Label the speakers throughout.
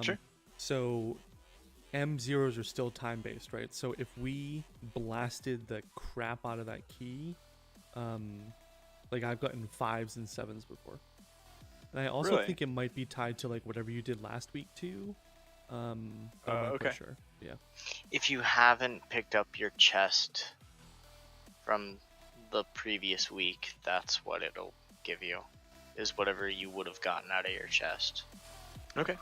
Speaker 1: Sure.
Speaker 2: So M0s are still time-based, right? So if we blasted the crap out of that key, like I've gotten 5s and 7s before. And I also
Speaker 1: Really?
Speaker 2: think it might be tied to like whatever you did last week too. But I'm not
Speaker 1: Okay.
Speaker 2: quite sure. Yeah.
Speaker 3: If you haven't picked up your chest from the previous week, that's what it'll give you, is whatever you would have gotten out of your chest.
Speaker 1: Okay.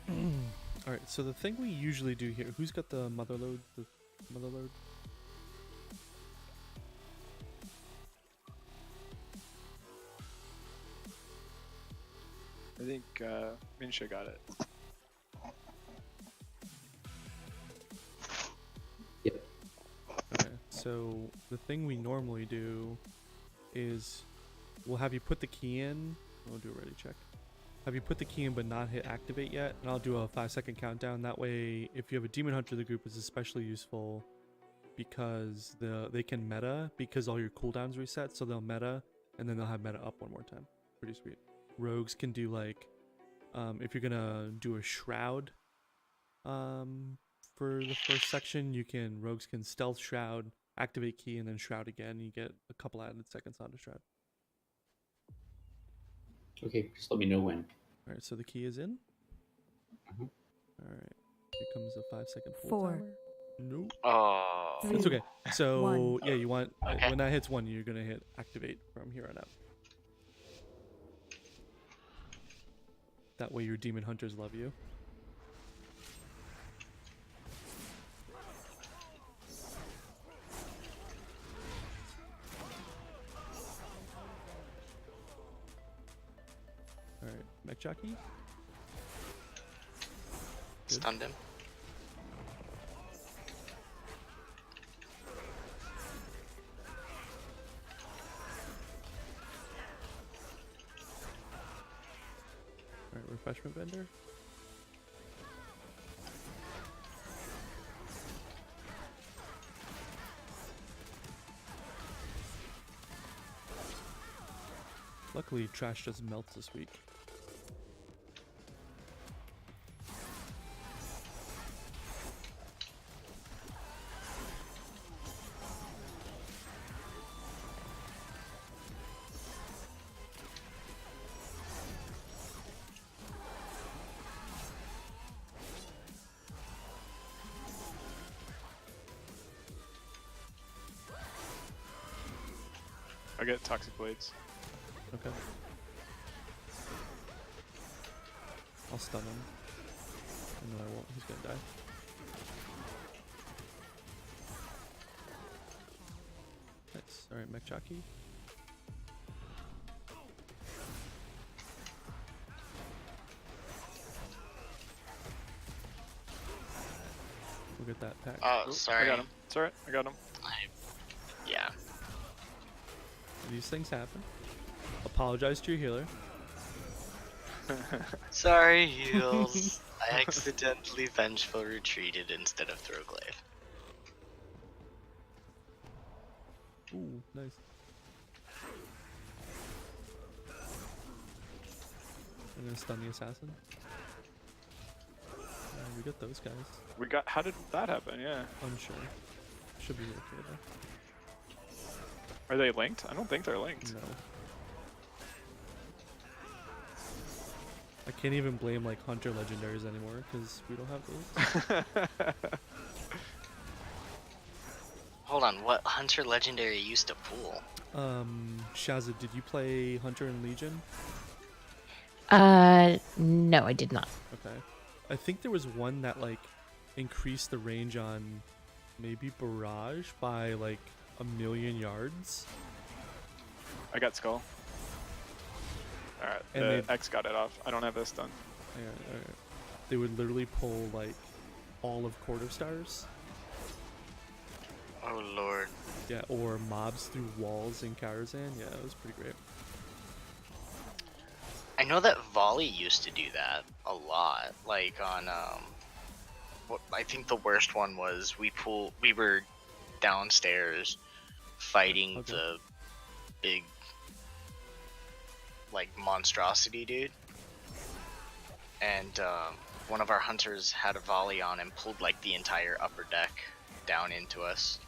Speaker 2: All right. So the thing we usually do here, who's got the mother load? The mother load.
Speaker 1: I think Minsha got it.
Speaker 4: Yep.
Speaker 2: Okay. So the thing we normally do is we'll have you put the key in. We'll do a ready check. Have you put the key in but not hit activate yet? And I'll do a 5-second countdown. That way, if you have a demon hunter, the group is especially useful because they can meta because all your cooldowns reset. So they'll meta and then they'll have meta up one more time. Pretty sweet. Rogues can do like if you're gonna do a shroud for the first section, rogues can stealth shroud, activate key, and then shroud again. You get a couple added seconds onto shroud.
Speaker 4: Okay, just let me know when.
Speaker 2: All right, so the key is in.
Speaker 4: Mhm.
Speaker 2: All right, here comes a 5-second hold
Speaker 5: 4.
Speaker 2: timer. Nope.
Speaker 3: Oh.
Speaker 2: It's okay. So
Speaker 5: 1.
Speaker 2: yeah, you want
Speaker 3: Okay.
Speaker 2: when that hits 1, you're gonna hit activate from here on out. That way your demon hunters love you. All right, mech jockey. Good.
Speaker 3: Stunned him.
Speaker 2: All right, refreshment vendor. Luckily, trash just melts this week.
Speaker 1: I'll get toxic blades.
Speaker 2: Okay. I'll stun him. No, I won't. He's gonna die. Nice. Alright, mech jockey. We'll get that pack.
Speaker 3: Oh,
Speaker 1: Oop,
Speaker 3: sorry.
Speaker 1: I got him. It's alright. I got him.
Speaker 3: Yeah.
Speaker 2: These things happen. Apologize to your healer.
Speaker 3: Sorry, heals. I accidentally vengeful retreated instead of Throwglaive.
Speaker 2: Ooh, nice. I'm gonna stun the assassin. We got those guys.
Speaker 1: We got. How did that happen? Yeah.
Speaker 2: Unsure. Should be okay though.
Speaker 1: Are they linked? I don't think they're linked.
Speaker 2: No. I can't even blame like hunter legendaries anymore because we don't have those.
Speaker 3: Hold on, what Hunter Legendary used to pull?
Speaker 2: Shazza, did you play Hunter and Legion?
Speaker 5: No, I did not.
Speaker 2: Okay. I think there was one that like increased the range on maybe Barrage by like 1,000,000 yards.
Speaker 1: I got skull. Alright,
Speaker 2: And
Speaker 1: the
Speaker 2: they-
Speaker 1: X got it off. I don't have this done.
Speaker 2: Yeah, they would literally pull like all of Quarter Stars.
Speaker 3: Oh lord.
Speaker 2: Yeah, or mobs through walls in Karazhan. Yeah, it was pretty great.
Speaker 3: I know that Volley used to do that a lot. Like on what I think the worst one was we were downstairs fighting
Speaker 2: Okay.
Speaker 3: the big like monstrosity dude. and one of our hunters had a volley on and pulled like the entire upper deck down into us.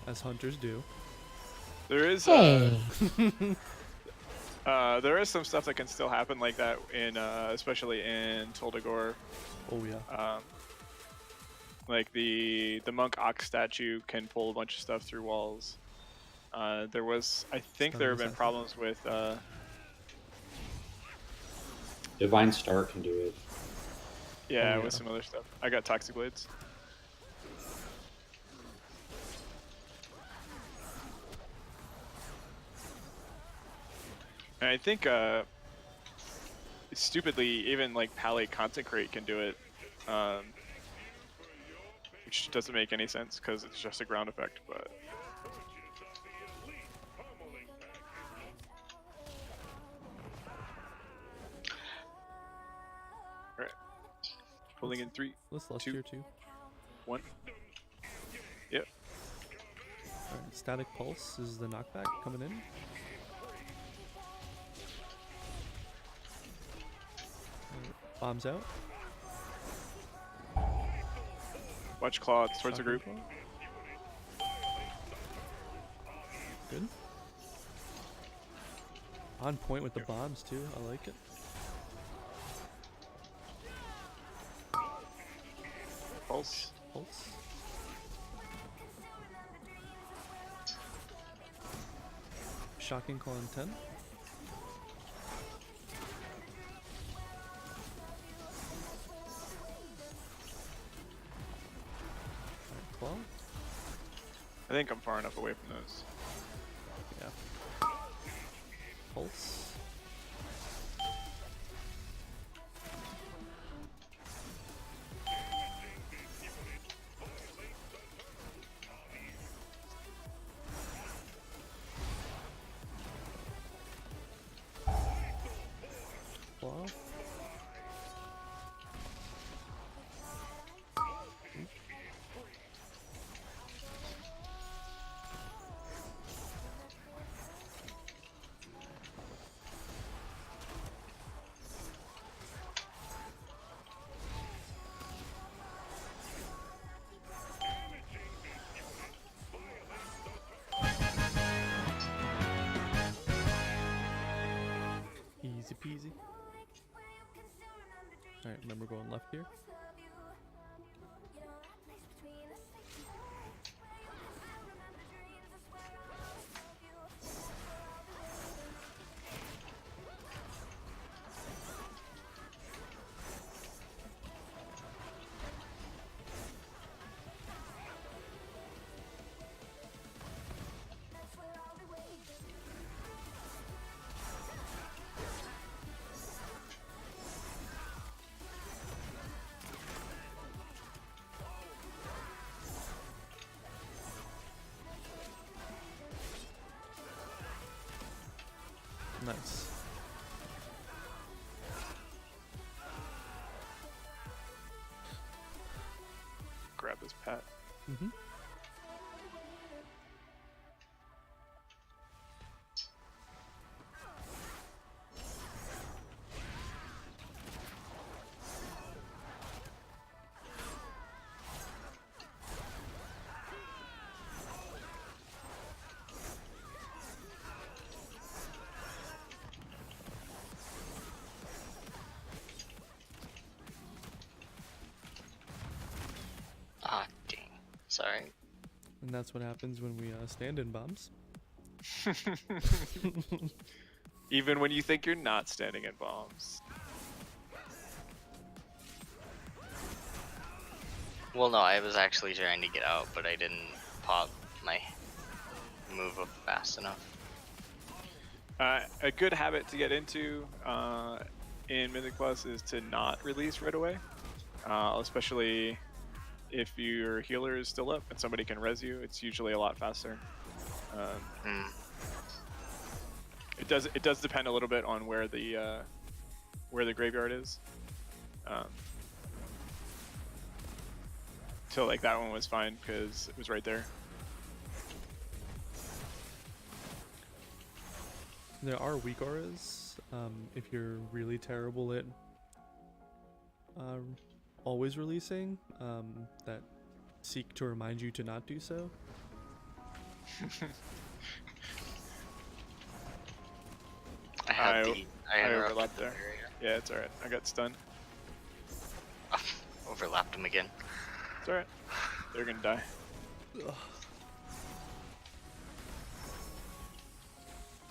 Speaker 2: As hunters do.
Speaker 1: There is
Speaker 5: Hey.
Speaker 1: there is some stuff that can still happen like that in especially in Toldagor.
Speaker 2: Oh yeah.
Speaker 1: Like the monk ox statue can pull a bunch of stuff through walls. There was, I think there have been problems with
Speaker 4: Divine Star can do it.
Speaker 1: yeah,
Speaker 2: Oh, yeah.
Speaker 1: with some other stuff. I got Toxic Blades. And I think stupidly even like Palate Consecrate can do it. Which doesn't make any sense because it's just a ground effect, but alright. Pulling in 3,
Speaker 2: Let's lust
Speaker 1: 2,
Speaker 2: here too.
Speaker 1: 1. Yep.
Speaker 2: Alright, Static Pulse is the knockback coming in. Alright, bombs out.
Speaker 1: Watch Claw towards the
Speaker 2: Shocking
Speaker 1: group.
Speaker 2: Claw. Good. On point with the bombs too. I like it.
Speaker 1: Pulse.
Speaker 2: Pulse. Shocking Claw in 10. Alright, Claw.
Speaker 1: I think I'm far enough away from those.
Speaker 2: Yeah. Pulse. Claw. Easy peasy. Alright, remember going left here. Nice.
Speaker 1: Grab this pat.
Speaker 2: Mm-hmm.
Speaker 3: Ah, dang. Sorry.
Speaker 2: And that's what happens when we stand in bombs.
Speaker 1: Even when you think you're not standing in bombs.
Speaker 3: Well, no, I was actually trying to get out, but I didn't pop my move up fast enough.
Speaker 1: A good habit to get into in Mythic Plus is to not release right away, especially if your healer is still up and somebody can res you. It's usually a lot faster. It does depend a little bit on where the graveyard is. So like that one was fine because it was right there.
Speaker 2: There are weak auras. If you're really terrible at always releasing, that seek to remind you to not do so.
Speaker 3: I
Speaker 1: I
Speaker 3: interrupted
Speaker 1: overlapped
Speaker 3: the
Speaker 1: there.
Speaker 3: barrier.
Speaker 1: Yeah, it's alright. I got stunned.
Speaker 3: Overlapped him again.
Speaker 1: It's alright. They're gonna die.
Speaker 2: Ugh.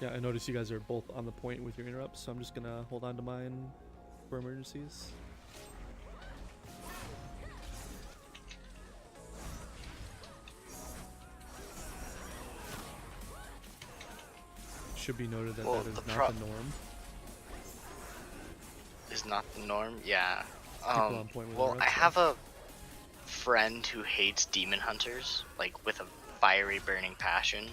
Speaker 2: Yeah, I noticed you guys are both on the point with your interrupts, so I'm just gonna hold on to mine for emergencies. Should be noted that
Speaker 3: Well,
Speaker 2: that is
Speaker 3: the
Speaker 2: not the norm.
Speaker 3: Is not the norm. Yeah.
Speaker 2: On point with
Speaker 3: Well, I
Speaker 2: interrupts,
Speaker 3: have a friend who hates demon hunters, like with a fiery burning passion.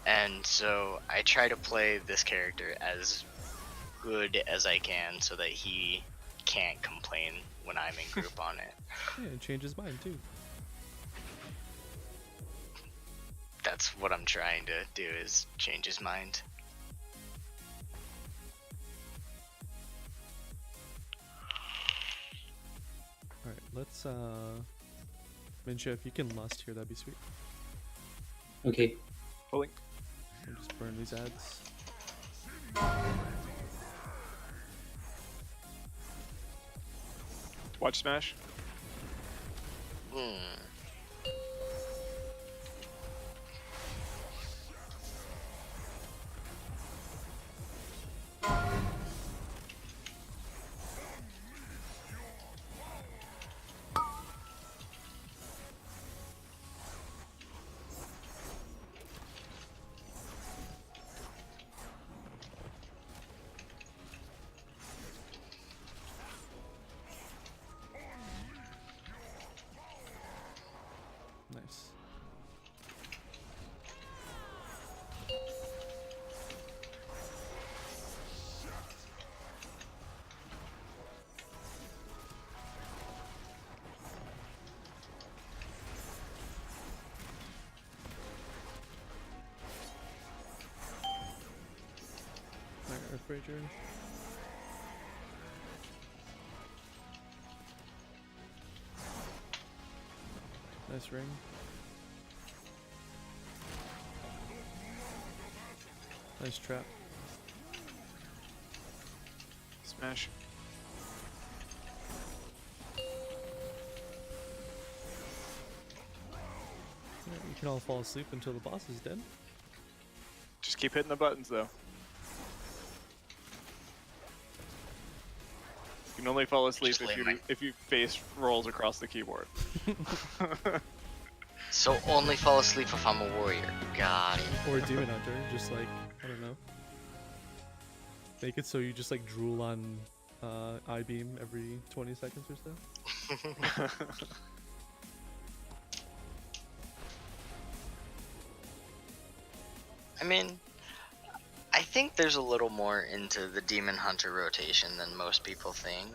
Speaker 3: And so I try to play this character as good as I can so that he can't complain when I'm in group on it.
Speaker 2: Yeah, and change his mind too.
Speaker 3: That's what I'm trying to do, is change his mind.
Speaker 2: Alright, let's Minsha, if you can lust here, that'd be sweet.
Speaker 4: Okay.
Speaker 1: Pulling.
Speaker 2: And just burn these ads.
Speaker 1: Watch smash.
Speaker 3: Hmm.
Speaker 2: Nice. Alright, Earth Rager. Nice ring. Nice trap.
Speaker 1: Smash.
Speaker 2: Yeah, you can all fall asleep until the boss is dead.
Speaker 1: Just keep hitting the buttons though. You can only fall asleep
Speaker 3: Just lay
Speaker 1: if
Speaker 3: my-
Speaker 1: you face rolls across the keyboard.
Speaker 3: So only fall asleep if I'm a warrior. Got it.
Speaker 2: Or a demon hunter, just like, I don't know. Make it so you just like drool on I-beam every 20 seconds or so.
Speaker 3: I mean, I think there's a little more into the demon hunter rotation than most people think.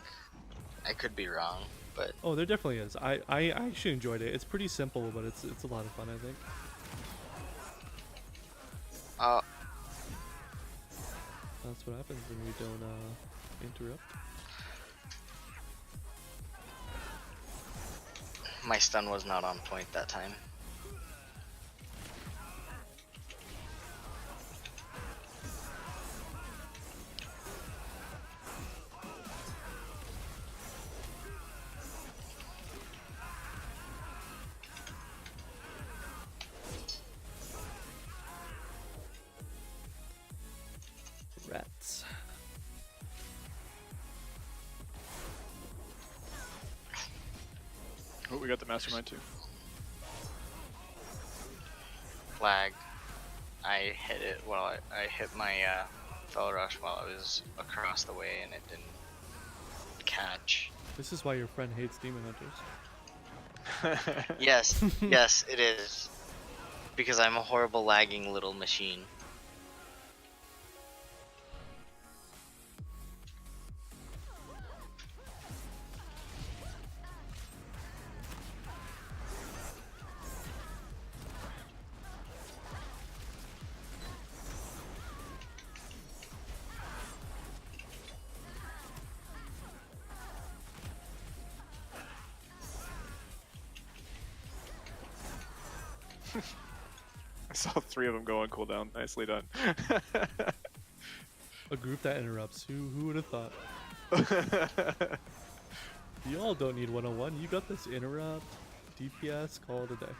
Speaker 3: I could be wrong, but
Speaker 2: Oh, there definitely is. I actually enjoyed it. It's pretty simple, but it's a lot of fun, I think. That's what happens when we don't interrupt.
Speaker 3: my stun was not on point that time.
Speaker 2: Rats.
Speaker 1: Oh, we got the mastermind too.
Speaker 3: Flag. I hit it while I hit my fell rush while I was across the way and it didn't catch.
Speaker 2: This is why your friend hates demon hunters.
Speaker 3: Yes, yes, it is. Because I'm a horrible lagging little machine.
Speaker 1: I saw 3 of them go on cooldown. Nicely done.
Speaker 2: A group that interrupts. Who would have thought? You all don't need 101. You got this interrupt. DPS, call it a day.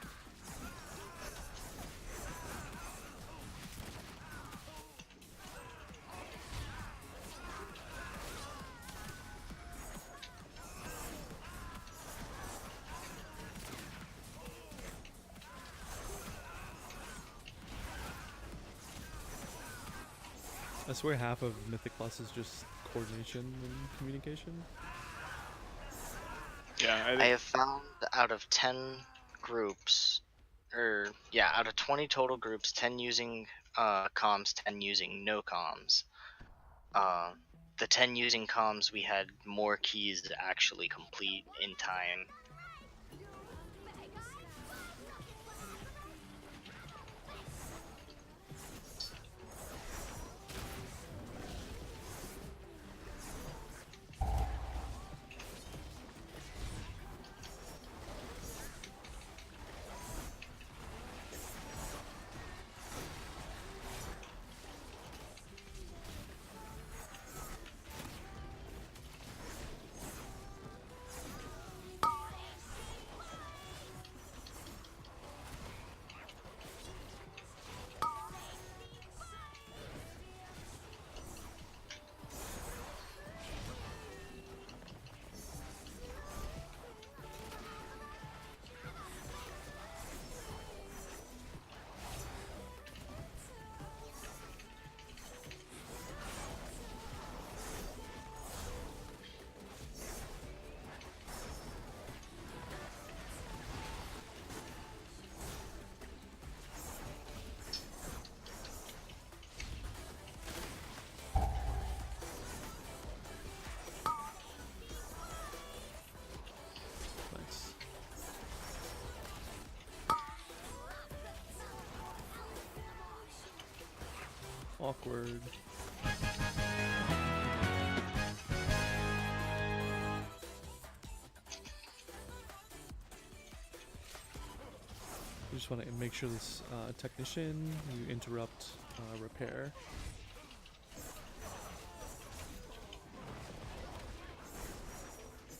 Speaker 2: I swear half of Mythic Plus is just coordination and communication.
Speaker 1: Yeah, I
Speaker 3: I
Speaker 1: think
Speaker 3: have found out of 10 groups, out of 20 total groups, 10 using comms, 10 using no comms. The 10 using comms, we had more keys to actually complete in time.
Speaker 2: Nice. Awkward. You just want to make sure this technician, you interrupt repair.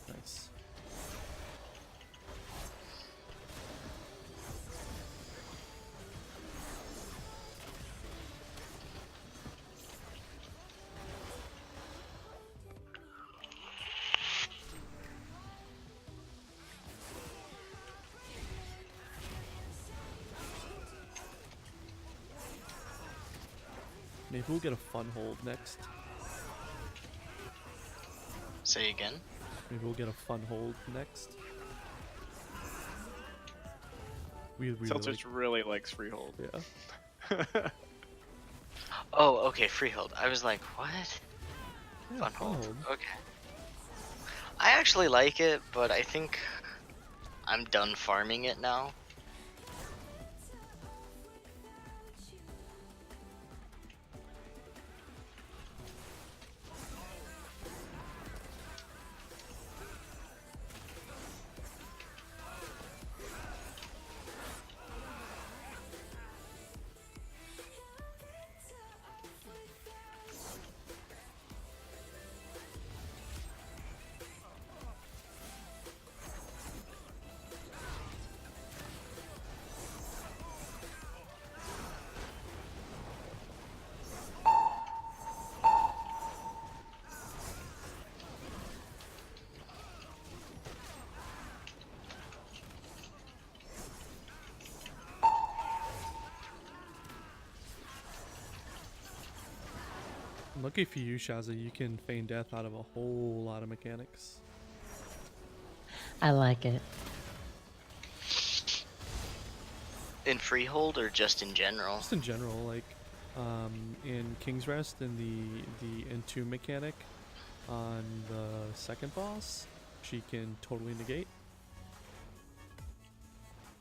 Speaker 2: Nice. Maybe we'll get a fun hold next.
Speaker 3: Say again?
Speaker 2: Maybe we'll get a fun hold next. We really
Speaker 1: Seltzer's really likes freehold.
Speaker 2: yeah.
Speaker 3: Oh, okay, freehold. I was like, what?
Speaker 2: Yeah,
Speaker 3: Fun
Speaker 2: fun
Speaker 3: hold.
Speaker 2: hold.
Speaker 3: Okay. I actually like it, but I think I'm done farming it now.
Speaker 2: Lucky for you, Shaza, you can feign death out of a whole lot of mechanics.
Speaker 5: I like it.
Speaker 3: In freehold or just in general?
Speaker 2: Just in general, like in King's Rest, in the Entomb mechanic on the second boss, she can totally negate.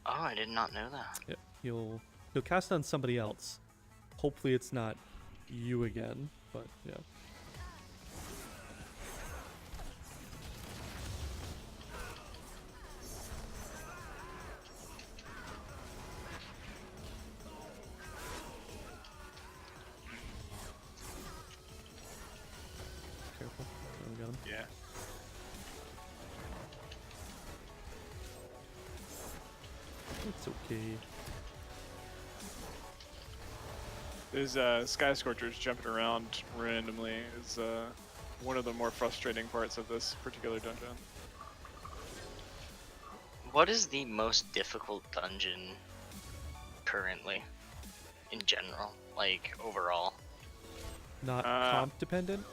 Speaker 3: Oh, I did not know that.
Speaker 2: Yep. He'll cast on somebody else. Hopefully it's not you again, but yeah.
Speaker 1: Yeah.
Speaker 2: It's okay.
Speaker 1: There's Sky Scorchers jumping around randomly is one of the more frustrating parts of this particular dungeon.
Speaker 3: What is the most difficult dungeon currently, in general, like overall?
Speaker 2: Not comp dependent.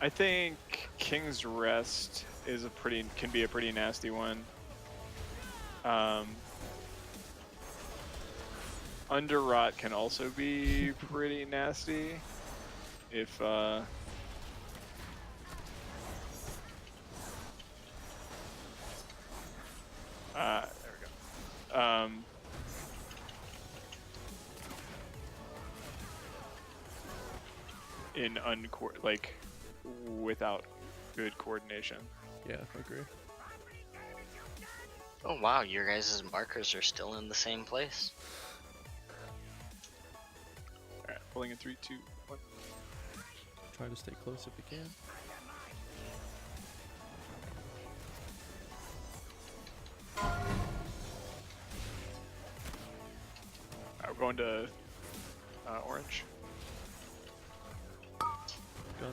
Speaker 1: I think King's Rest is can be a pretty nasty one. Underrot can also be pretty nasty if there we go. Like without good coordination.
Speaker 2: Yeah, I agree.
Speaker 3: Oh wow, your guys' markers are still in the same place.
Speaker 1: Alright, pulling in 3, 2, 1.
Speaker 2: Try to stay close if you can.
Speaker 1: Alright, we're going to orange.
Speaker 2: Gun.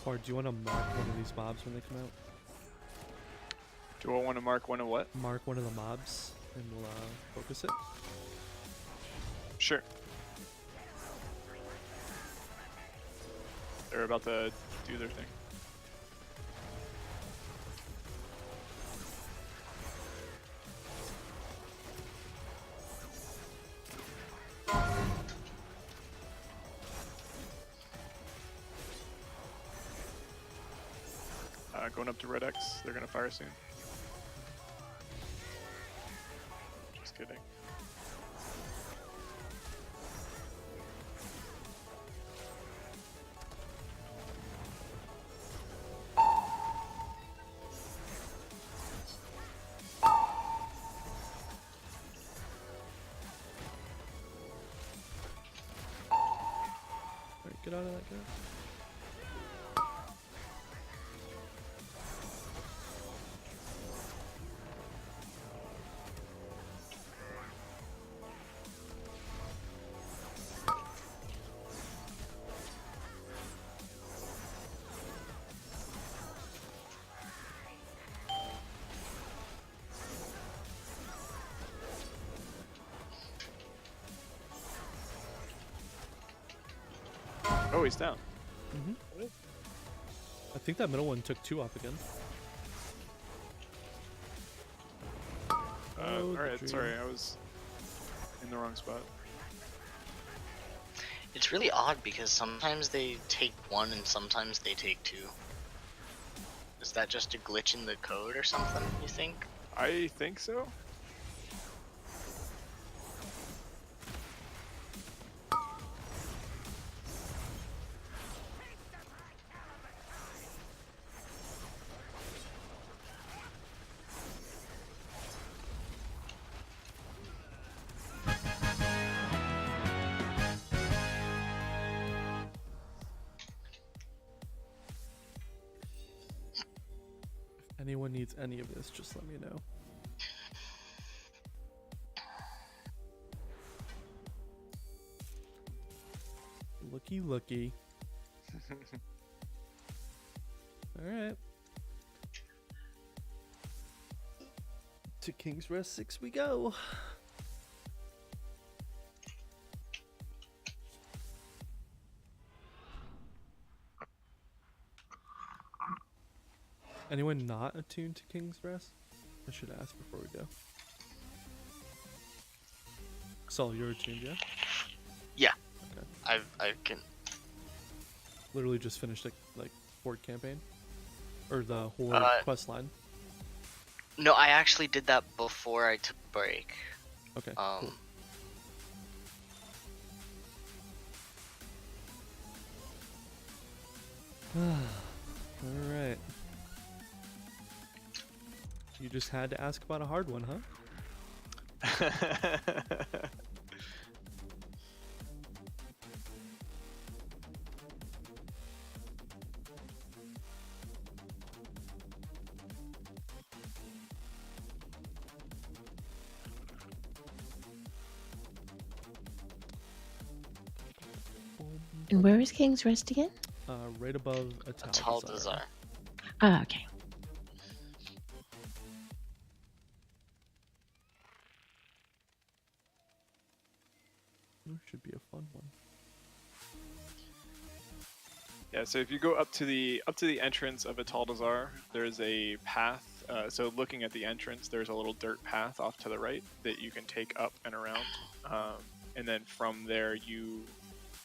Speaker 2: Or do you want to mark one of these mobs when they come out?
Speaker 1: Do I want to mark one of what?
Speaker 2: Mark one of the mobs, and we'll focus it.
Speaker 1: Sure. They're about to do their thing. Going up to Red X. They're gonna fire soon. Just kidding.
Speaker 2: Alright, get out of that guy.
Speaker 1: Oh, he's down.
Speaker 2: I think that middle one took 2 off again. Oh, the
Speaker 1: Alright,
Speaker 2: dream.
Speaker 1: sorry, I was in the wrong spot.
Speaker 3: It's really odd because sometimes they take 1 and sometimes they take 2. Is that just a glitch in the code or something, you think?
Speaker 1: I think so.
Speaker 2: If anyone needs any of this, just let me know. Looky, looky. Alright. To King's Rest 6 we go. Anyone not attuned to King's Rest? I should ask before we go. Saul, you're attuned, yeah?
Speaker 3: Yeah.
Speaker 2: Okay.
Speaker 3: I can.
Speaker 2: Literally just finished a horde campaign, or the horde quest line.
Speaker 3: No, I actually did that before I took a break.
Speaker 2: Okay.
Speaker 3: Um.
Speaker 2: Cool. All right. You just had to ask about a hard one, huh?
Speaker 5: And where is King's Rest again?
Speaker 2: Right above a
Speaker 3: Tall Desire.
Speaker 5: Ah, okay.
Speaker 2: Should be a fun one.
Speaker 1: Yeah, so if you go up to the entrance of Ataldazar, there's a path. So looking at the entrance, there's a little dirt path off to the right that you can take up and around, and then from there you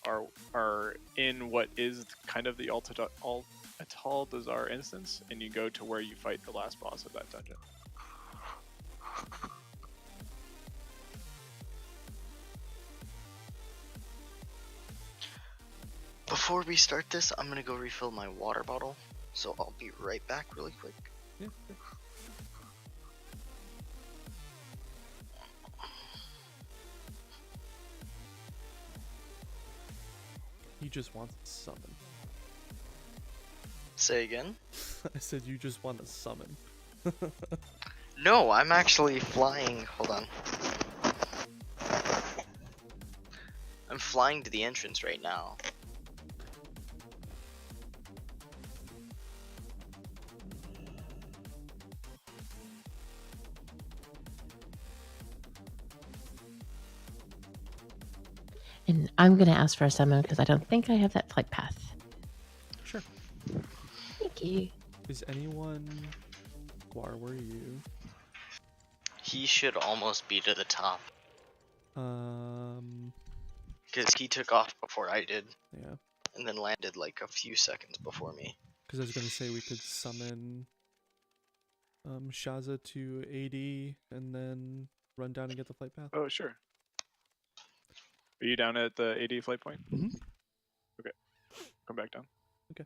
Speaker 1: are in what is kind of the Ataldazar instance, and you go to where you fight the last boss of that dungeon.
Speaker 3: Before we start this, I'm gonna go refill my water bottle, so I'll be right back really quick.
Speaker 2: Yeah. He just wants to summon.
Speaker 3: Say again?
Speaker 2: I said you just want to summon.
Speaker 3: No, I'm actually flying. Hold on. I'm flying to the entrance right now.
Speaker 5: And I'm going to ask for a summon because I don't think I have that flight path.
Speaker 2: Sure.
Speaker 5: Thank you.
Speaker 2: Is anyone... Guar, where are you?
Speaker 3: He should almost be to the top, because he took off before I did,
Speaker 2: Yeah.
Speaker 3: and then landed like a few seconds before me.
Speaker 2: Because I was going to say we could summon Shaza to AD and then run down and get the flight path.
Speaker 1: Oh, sure. Are you down at the AD flight point?
Speaker 2: Mm-hmm.
Speaker 1: Okay. Come back down.
Speaker 2: Okay.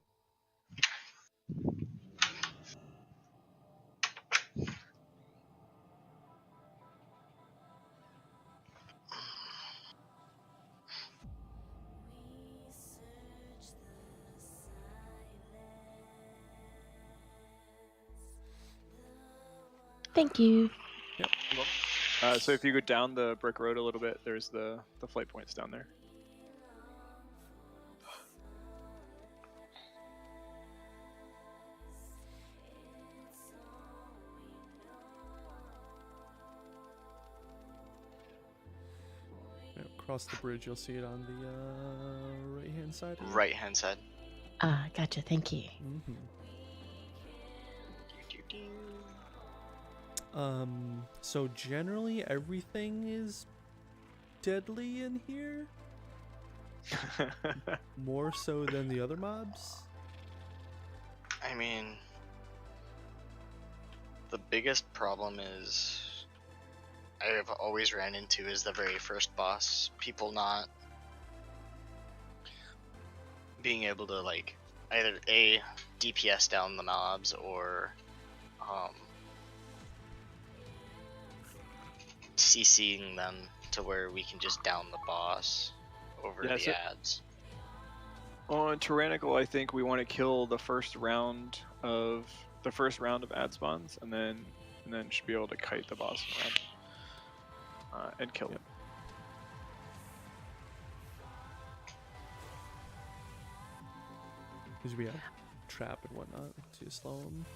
Speaker 5: Thank you.
Speaker 2: Yep.
Speaker 1: So if you go down the brick road a little bit, there's the flight points down there.
Speaker 2: Across the bridge, you'll see it on the right-hand side.
Speaker 3: Right hand side.
Speaker 5: Ah, gotcha. Thank you.
Speaker 2: Mm-hmm. So generally everything is deadly in here, more so than the other mobs.
Speaker 3: I mean, the biggest problem is I've always ran into is the very first boss. People not being able to like either A, DPS down the mobs or CCing them to where we can just down the boss over
Speaker 1: Yeah,
Speaker 3: the
Speaker 1: so-
Speaker 3: ads.
Speaker 1: On Tyrannical, I think we want to kill the first round of ad spawns, and then should be able to kite the boss around and kill him.
Speaker 2: Because we have trap and whatnot to slow them.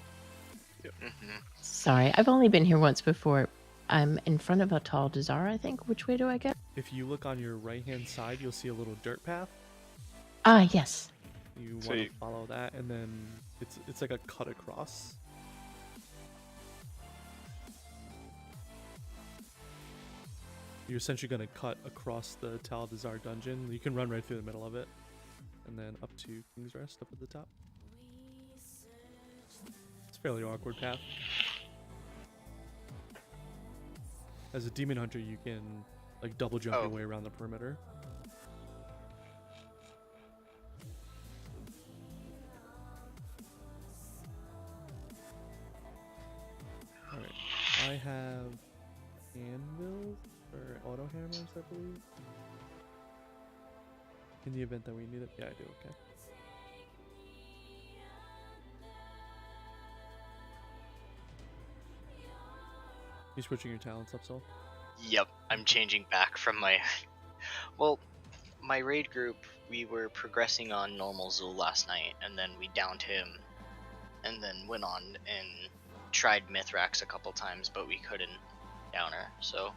Speaker 5: Sorry, I've only been here once before. I'm in front of a tall Desire, I think. Which way do I go?
Speaker 2: If you look on your right-hand side, you'll see a little dirt path.
Speaker 5: Ah, yes.
Speaker 2: You
Speaker 1: So
Speaker 2: want to
Speaker 1: you-
Speaker 2: follow that, and then it's like a cut across. You're essentially going to cut across the Tal Dazar dungeon. You can run right through the middle of it, and then up to King's Rest up at the top. It's a fairly awkward path. As a demon hunter, you can like double jump your way around the perimeter. Alright, I have anvils or auto hammers, I believe. In the event that we need it. Yeah, I do. Okay. You switching your talents up, Sol?
Speaker 3: Yep, I'm changing back from my. Well, my raid group, we were progressing on normal Zul last night, and then we downed him, and then went on and tried Mithrax a couple times, but we couldn't down her, so.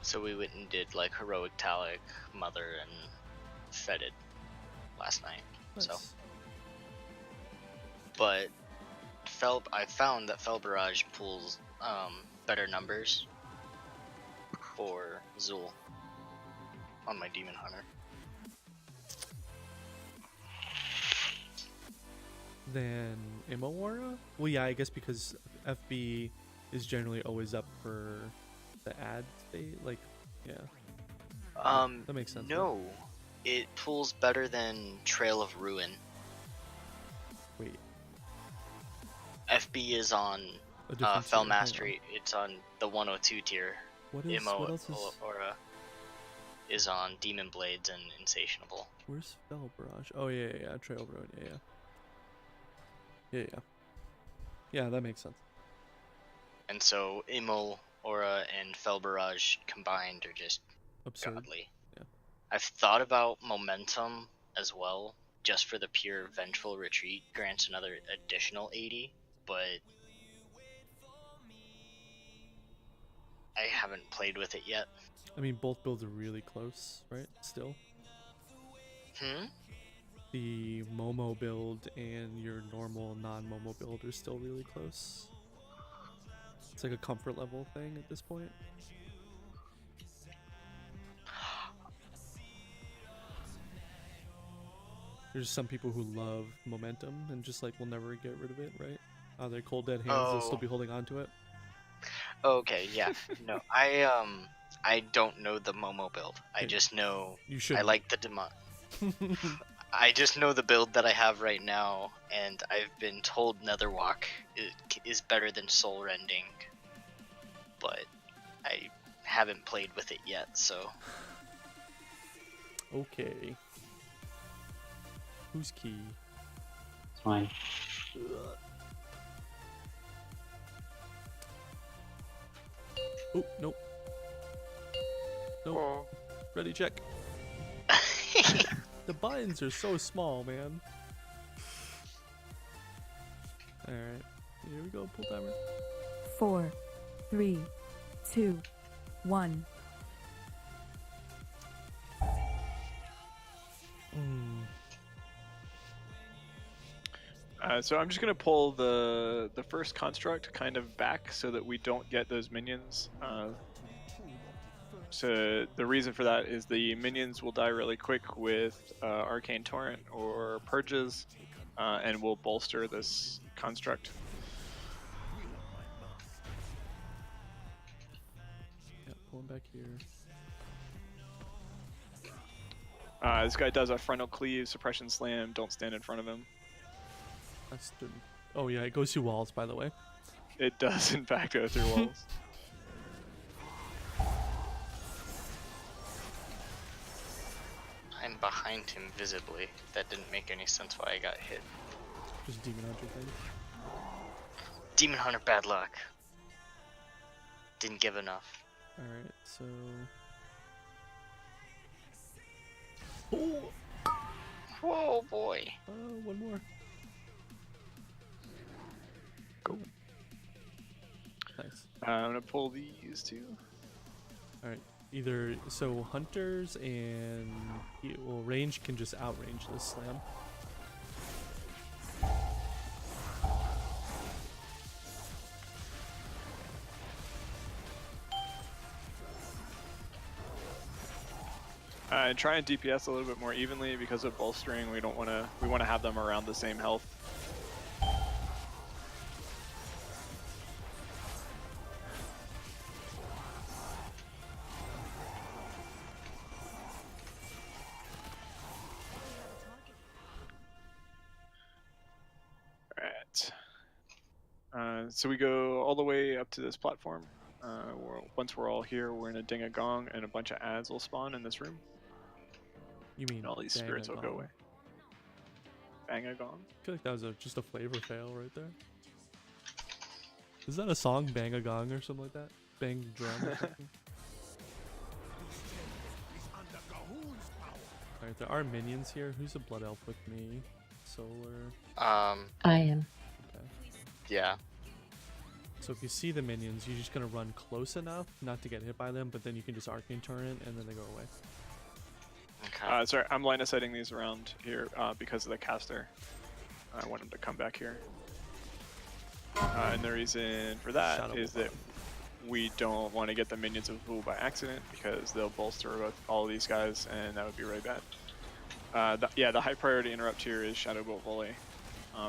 Speaker 3: So we went and did like Heroic Talic, Mother, and Fetid last night.
Speaker 2: Nice.
Speaker 3: So, but I found that Fel Barrage pulls better numbers for Zul on my Demon Hunter.
Speaker 2: Then Imawara? Well, yeah, I guess because FB is generally always up for the ad state. Like, yeah. That makes sense.
Speaker 3: No, it pulls better than Trail of Ruin.
Speaker 2: Wait.
Speaker 3: FB is on
Speaker 2: A different
Speaker 3: Fel
Speaker 2: tier, hang on.
Speaker 3: Mastery. It's on the 102 tier.
Speaker 2: What
Speaker 3: Imo
Speaker 2: else is...
Speaker 3: Aura is on Demon Blades and Insatiable.
Speaker 2: Where's Fel Barrage? Oh, yeah. Trail Road, yeah. Yeah, that makes sense.
Speaker 3: And so Imo Aura and Fel Barrage combined are just
Speaker 2: Absurd.
Speaker 3: godly.
Speaker 2: Yeah.
Speaker 3: I've thought about Momentum as well, just for the pure Vengeful Retreat grants another additional 80, but I haven't played with it yet.
Speaker 2: I mean, both builds are really close, right? Still. The Momo build and your normal non-Momo build are still really close. It's like a comfort level thing at this point. There's some people who love momentum and just like will never get rid of it, right? Their cold dead hands, they'll still be holding on to it.
Speaker 3: Okay, yeah. No, I don't know the Momo build. I just know
Speaker 2: You should.
Speaker 3: I like the demo. I just know the build that I have right now, and I've been told Netherwalk is better than Soul Rending, but I haven't played with it yet, so.
Speaker 2: Okay. Who's key?
Speaker 4: It's mine.
Speaker 2: Oh, nope. Nope.
Speaker 1: Oh.
Speaker 2: Ready, check. The buttons are so small, man. Alright. Here we go, pull timer.
Speaker 6: 4, 3, 2, 1.
Speaker 1: So I'm just gonna pull the first construct kind of back so that we don't get those minions. So the reason for that is the minions will die really quick with Arcane Torrent or Purges, and will bolster this construct.
Speaker 2: Yeah, pulling back here.
Speaker 1: This guy does a frontal cleave, suppression slam. Don't stand in front of him.
Speaker 2: I stood. Oh yeah, it goes through walls, by the way.
Speaker 1: It does in fact go through walls.
Speaker 3: I'm behind him visibly. That didn't make any sense why I got hit.
Speaker 2: Just Demon Hunter thing.
Speaker 3: Demon Hunter bad luck. Didn't give enough.
Speaker 2: Alright, so...
Speaker 3: Whoa, boy.
Speaker 2: One more.
Speaker 1: Go.
Speaker 2: Nice.
Speaker 1: I'm gonna pull these two.
Speaker 2: Alright, either... So, Hunters and... Well, range can just outrange this slam.
Speaker 1: And try and DPS a little bit more evenly because of bolstering. We want to have them around the same health. So we go all the way up to this platform. Once we're all here, we're gonna ding a gong, and a bunch of ads will spawn in this room,
Speaker 2: You mean
Speaker 1: and all these
Speaker 2: bang
Speaker 1: spirits
Speaker 2: a
Speaker 1: will go
Speaker 2: gong.
Speaker 1: away. Bang a gong.
Speaker 2: I feel like that was just a flavor fail right there. Is that a song, Bang a Gong or something like that? Bang drum or something? Alright, there are minions here. Who's a blood elf with me? Solar.
Speaker 5: I am.
Speaker 2: Okay.
Speaker 3: Yeah.
Speaker 2: So if you see the minions, you're just gonna run close enough not to get hit by them, but then you can just arcane turret and then they go away.
Speaker 3: Okay.
Speaker 1: Sorry, I'm line of sighting these around here because of the caster. I want him to come back here. And the reason for that
Speaker 2: Shadow
Speaker 1: is
Speaker 2: Ball.
Speaker 1: that we don't want to get the minions of Fool by accident because they'll bolster with all of these guys and that would be really bad. Yeah, the high priority interrupt here is Shadow Bolt Volley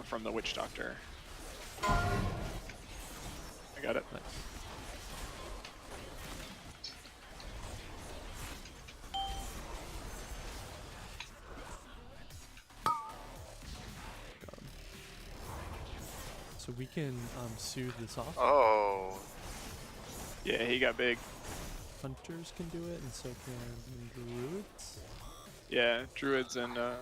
Speaker 1: from the Witch Doctor. I got it.
Speaker 2: Nice. Got him. So we can soothe this off.
Speaker 3: Oh.
Speaker 1: Yeah, he got big.
Speaker 2: Hunters can do it, and so can druids.
Speaker 1: Yeah, druids and the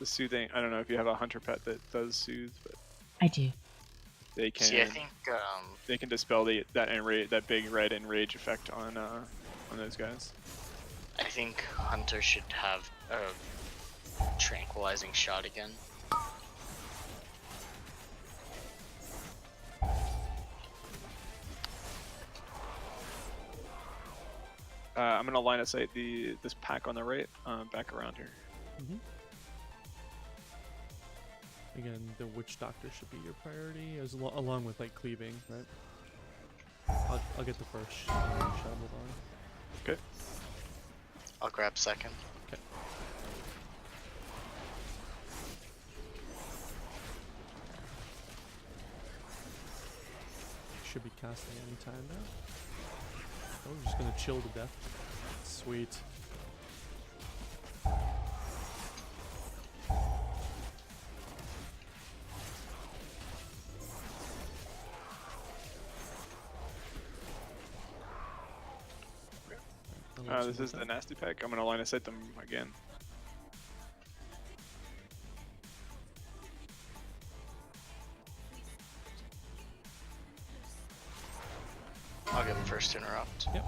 Speaker 1: soothing. I don't know if you have a hunter pet that does soothe, but
Speaker 5: I do.
Speaker 1: they can.
Speaker 3: See, I think
Speaker 1: They can dispel that big red enrage effect on those guys.
Speaker 3: I think Hunter should have a tranquilizing shot again.
Speaker 1: I'm gonna line of sight this pack on the right, back around here.
Speaker 2: Mm-hmm. Again, the Witch Doctor should be your priority, along with like cleaving, right? I'll get the first Shadow on.
Speaker 1: Okay.
Speaker 3: I'll grab second.
Speaker 2: Okay. Should be casting any time now. Oh, we're just gonna chill to death. Sweet.
Speaker 1: This is the nasty pack. I'm gonna line of sight them again.
Speaker 3: I'll get first interrupt.
Speaker 2: Yep.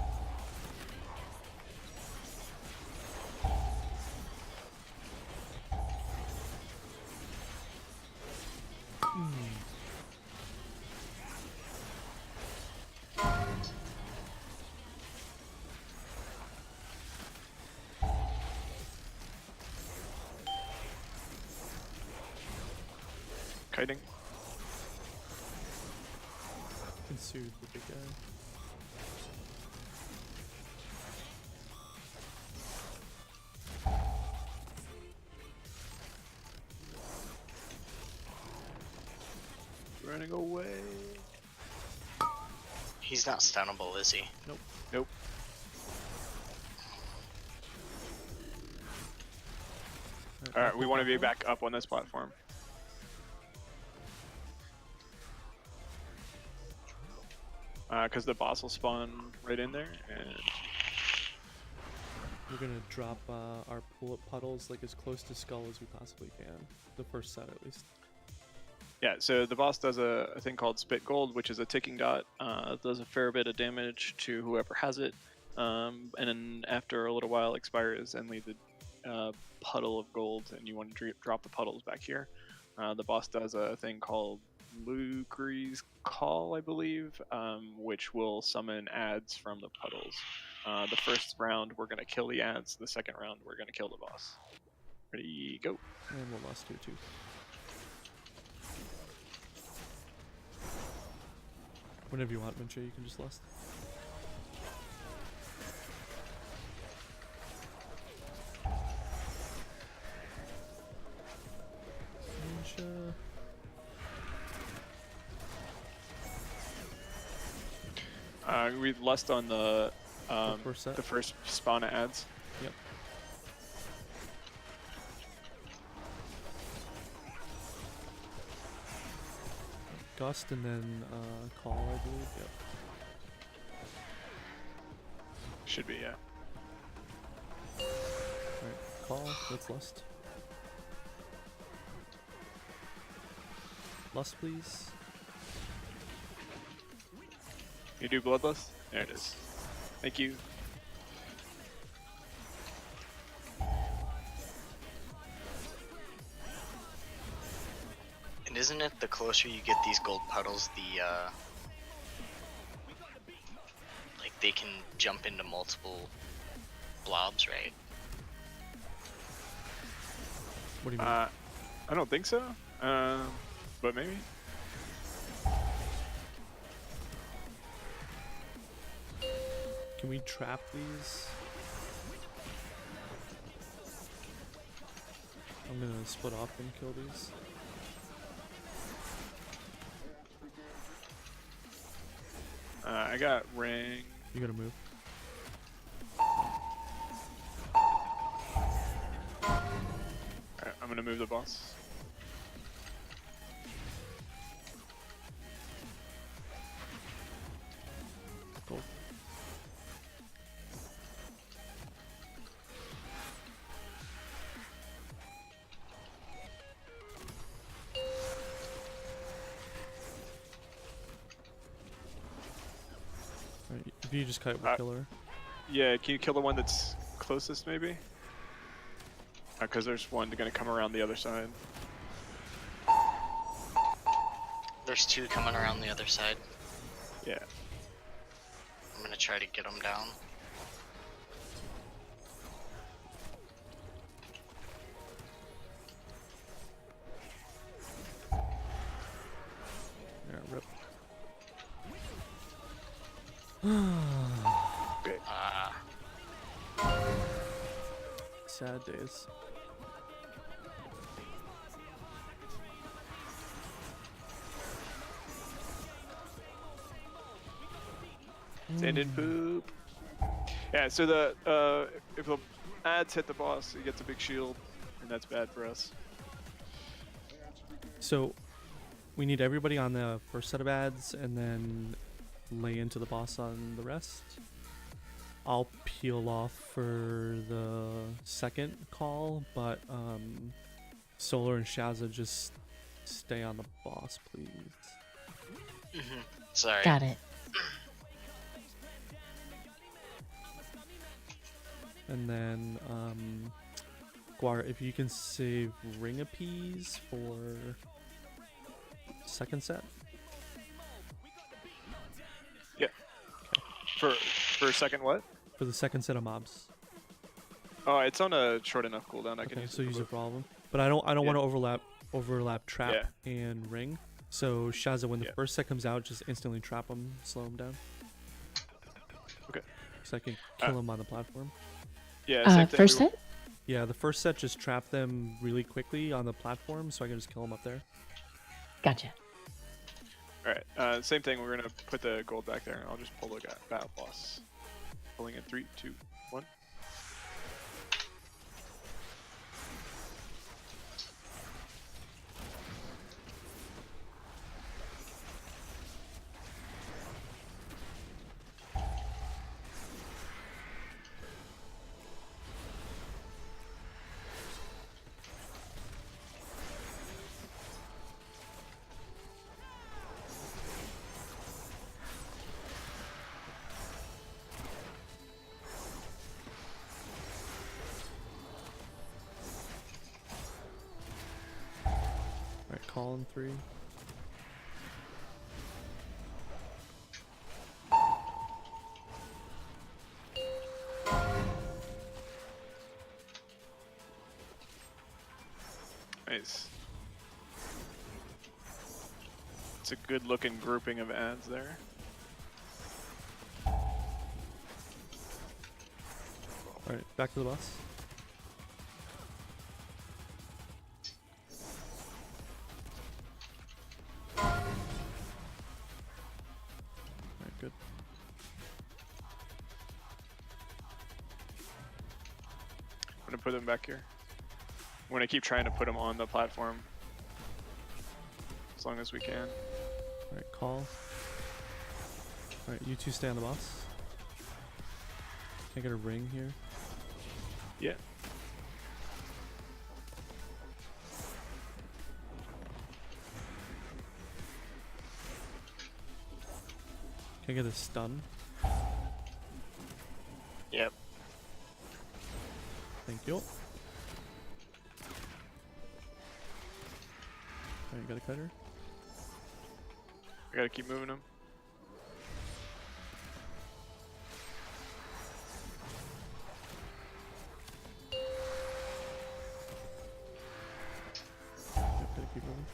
Speaker 1: Kiting.
Speaker 2: Can soothe the big guy.
Speaker 1: Running away.
Speaker 3: He's not stunnable, is he?
Speaker 2: Nope.
Speaker 1: Nope. Alright, we want to be back up on this platform. Because the boss will spawn right in there, and
Speaker 2: We're gonna drop our puddles like as close to skull as we possibly can. The first set, at least.
Speaker 1: yeah, so the boss does a thing called Spit Gold, which is a ticking dot. Does a fair bit of damage to whoever has it, and then after a little while expires and leaves a puddle of gold, and you want to drop the puddles back here. The boss does a thing called Lucre's Call, I believe, which will summon ads from the puddles. The first round we're going to kill the ads, the second round we're going to kill the boss. Ready, go.
Speaker 2: And we'll lost here too. Whenever you want, Mincha, you can just lust. Mincha.
Speaker 1: We lust on the
Speaker 2: first set?
Speaker 1: the first spawn of ads.
Speaker 2: Yep. Gust and then Call, I believe. Yep.
Speaker 1: Should be, yeah.
Speaker 2: Alright, Call. Let's Lust. Lust, please.
Speaker 1: You do Bloodlust? There it is. Thank you.
Speaker 3: And isn't it the closer you get these gold puddles, the like they can jump into multiple blobs, right?
Speaker 2: What do you mean?
Speaker 1: I don't think so. But maybe.
Speaker 2: Can we trap these? I'm gonna split off and kill these.
Speaker 1: I got ring.
Speaker 2: You gotta move.
Speaker 1: Alright, I'm gonna move the boss.
Speaker 2: Gold. Alright, if you just kite with killer.
Speaker 1: Yeah, can you kill the one that's closest, maybe? Because there's one gonna come around the other side.
Speaker 3: There's two coming around the other side.
Speaker 1: Yeah.
Speaker 3: I'm gonna try to get them down.
Speaker 2: Yeah, rip.
Speaker 1: Okay.
Speaker 2: Sad days.
Speaker 1: Stand in poop. Yeah, so the if the ads hit the boss, he gets a big shield, and that's bad for us.
Speaker 2: So we need everybody on the first set of ads and then lay into the boss on the rest. I'll peel off for the second call, but Solar and Shaza just stay on the boss, please.
Speaker 3: Sorry.
Speaker 5: Got it.
Speaker 2: And then Guar, if you can save Ring Appease for second set.
Speaker 1: Yeah. For second what?
Speaker 2: For the second set of mobs.
Speaker 1: Oh, it's on a short enough cooldown. I can
Speaker 2: Okay,
Speaker 1: use
Speaker 2: so
Speaker 1: it.
Speaker 2: use it for all of them. But I don't
Speaker 1: Yeah.
Speaker 2: want to overlap trap and ring. So Shaza, when the
Speaker 1: Yeah.
Speaker 2: first set comes out, just instantly trap them, slow them down.
Speaker 1: Okay.
Speaker 2: So I can kill them on the platform.
Speaker 1: Yeah. Same thing.
Speaker 5: First set?
Speaker 2: Yeah, the first set just trap them really quickly on the platform, so I can just kill them up there.
Speaker 5: Gotcha.
Speaker 1: All right. Same thing. We're gonna put the gold back there, and I'll just pull the battle boss. Pulling in 3, 2, 1.
Speaker 2: Alright, call in 3.
Speaker 1: Nice. It's a good looking grouping of ads there.
Speaker 2: Alright, back to the boss. Alright, good.
Speaker 1: I'm gonna put them back here. I'm gonna keep trying to put them on the platform as long as we can.
Speaker 2: Alright, call. Alright, you two stay on the boss. Can I get a ring here?
Speaker 1: Yeah.
Speaker 2: Can I get a stun?
Speaker 3: Yep.
Speaker 2: Thank you. Alright, got a cutter.
Speaker 1: I gotta keep moving him.
Speaker 2: Yep, gotta keep moving.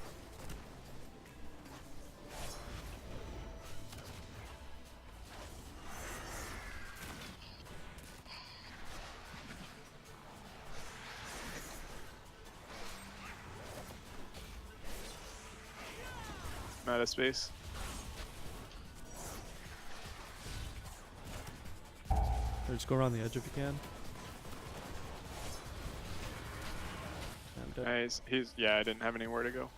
Speaker 1: I'm out of space.
Speaker 2: Or just go around the edge if you can. I'm dead.
Speaker 1: Nice. Yeah, I didn't have anywhere to go.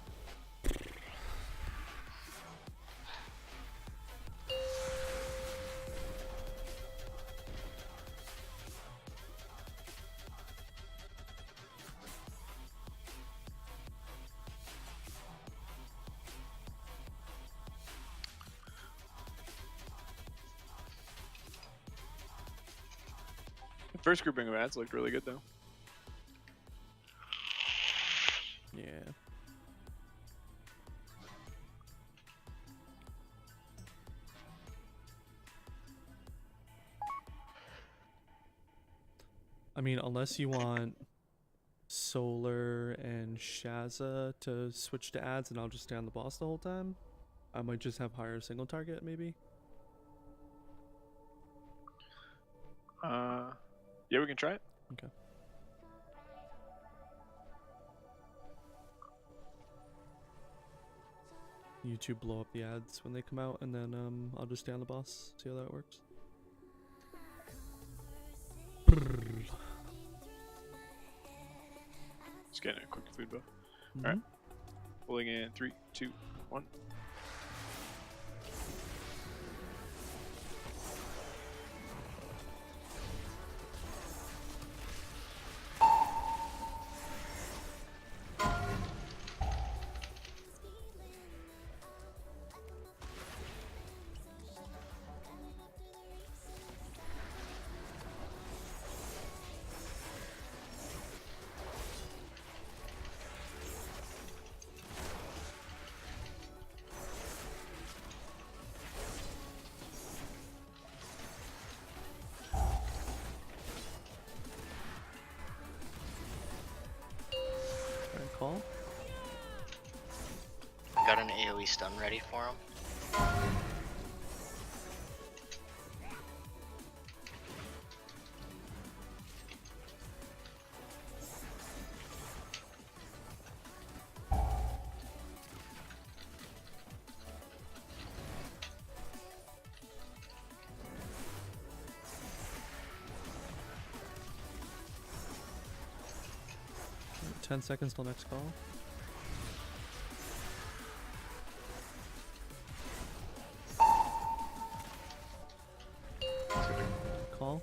Speaker 1: The first grouping of ads looked really good though.
Speaker 2: Yeah. I mean, unless you want Solar and Shaza to switch to ads and I'll just stay on the boss the whole time. I might just have higher single target, maybe.
Speaker 1: Yeah, we can try it.
Speaker 2: Okay. You two blow up the ads when they come out, and then I'll just stay on the boss, see how that works.
Speaker 1: Just getting a quick food buff.
Speaker 2: Mhm.
Speaker 1: Alright. Pulling in 3, 2, 1.
Speaker 2: Alright, call.
Speaker 3: Got an AoE stun ready for him.
Speaker 2: Alright, 10 seconds till next call. Call.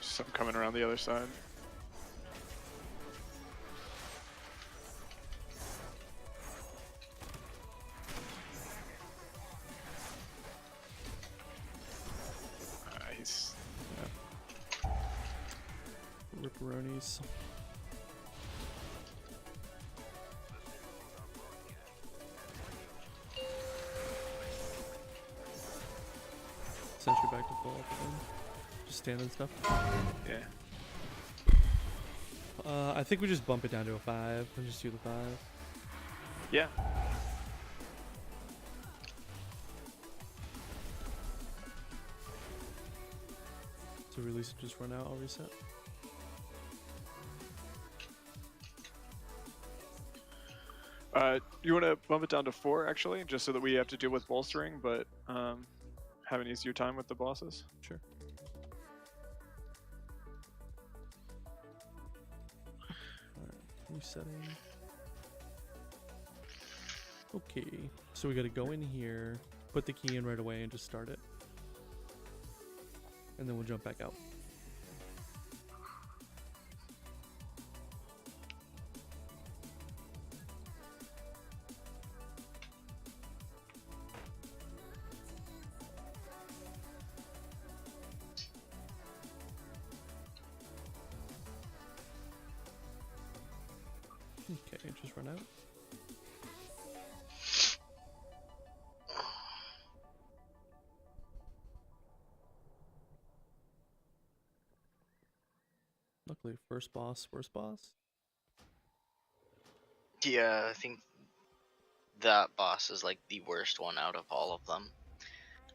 Speaker 1: Something coming around the other side. Nice.
Speaker 2: Nice. Sentry back to full up again. Just standard stuff.
Speaker 1: Yeah.
Speaker 2: I think we just bump it down to a 5 and just do the 5.
Speaker 1: Yeah.
Speaker 2: So release it, just run out, I'll reset.
Speaker 1: You want to bump it down to 4 actually, just so that we have to deal with bolstering, but have an easier time with the bosses.
Speaker 2: Sure. Alright, resetting. Okay, so we gotta go in here, put the key in right away and just start it. And then we'll jump back out. Okay, just run out. Luckily, first boss, worst boss.
Speaker 3: Yeah, I think that boss is like the worst one out of all of them.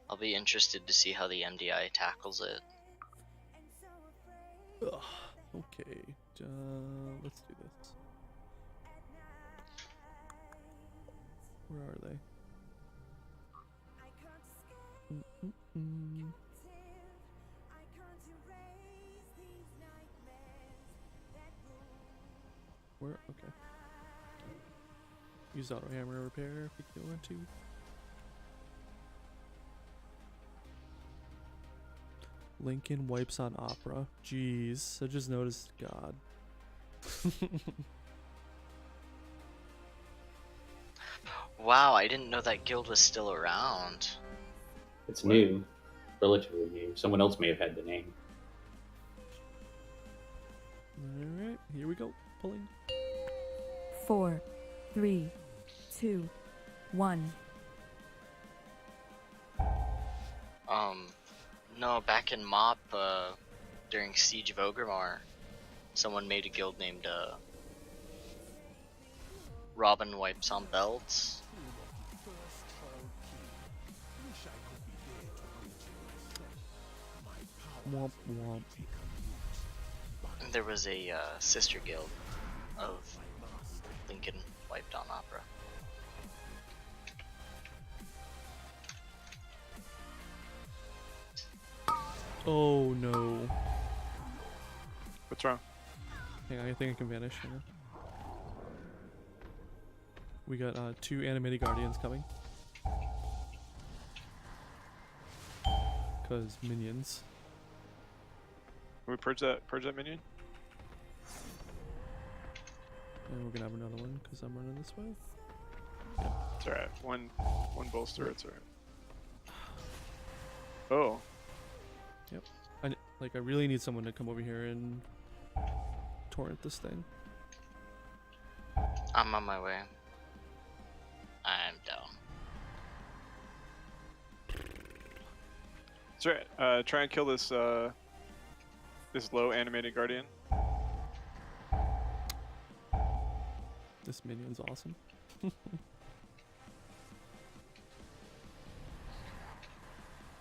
Speaker 3: I'll be interested to see how the MDI tackles it.
Speaker 2: Ugh. Okay, let's do this. Where are they? Mm-mm-mm. Where? Okay. Use auto hammer repair if you want to. Lincoln wipes on Opera. Jeez, I just noticed. God.
Speaker 3: Wow, I didn't know that guild was still around.
Speaker 4: It's new, relatively new. Someone else may have had the name.
Speaker 2: Alright, here we go. Pulling.
Speaker 6: 4, 3, 2, 1.
Speaker 3: No, back in MOP, during Siege of Ogremar, someone made a guild named, Robin Wipes on Belts.
Speaker 2: Womp womp.
Speaker 3: And there was a, sister guild of Lincoln Wiped on Opera.
Speaker 2: Oh no.
Speaker 1: What's wrong?
Speaker 2: Hang on, I think I can vanish. Hang on. We got 2 animated guardians coming. Cause minions.
Speaker 1: Can we purge that minion?
Speaker 2: And we're gonna have another one because I'm running this way.
Speaker 1: It's alright. One bolster, it's alright. Oh.
Speaker 2: I really need someone to come over here and torrent this thing.
Speaker 3: I'm on my way. I'm down.
Speaker 1: It's alright. Try and kill this this low animated guardian.
Speaker 2: This minion's awesome.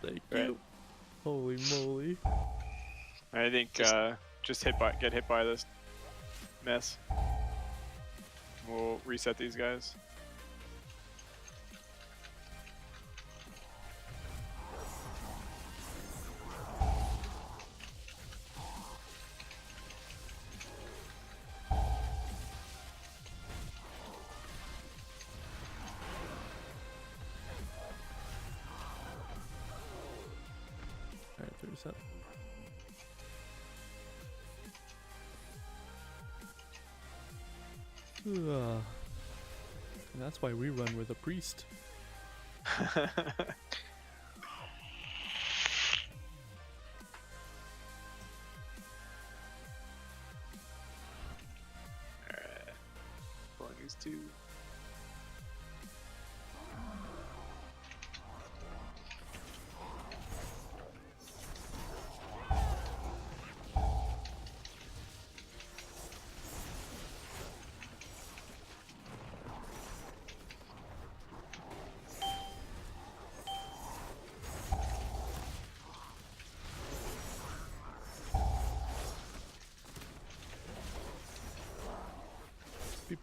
Speaker 2: Thank
Speaker 1: Right.
Speaker 2: you. Holy moly.
Speaker 1: I think just get hit by this mess. We'll reset these guys.
Speaker 2: Alright, 37. And that's why we run with a priest.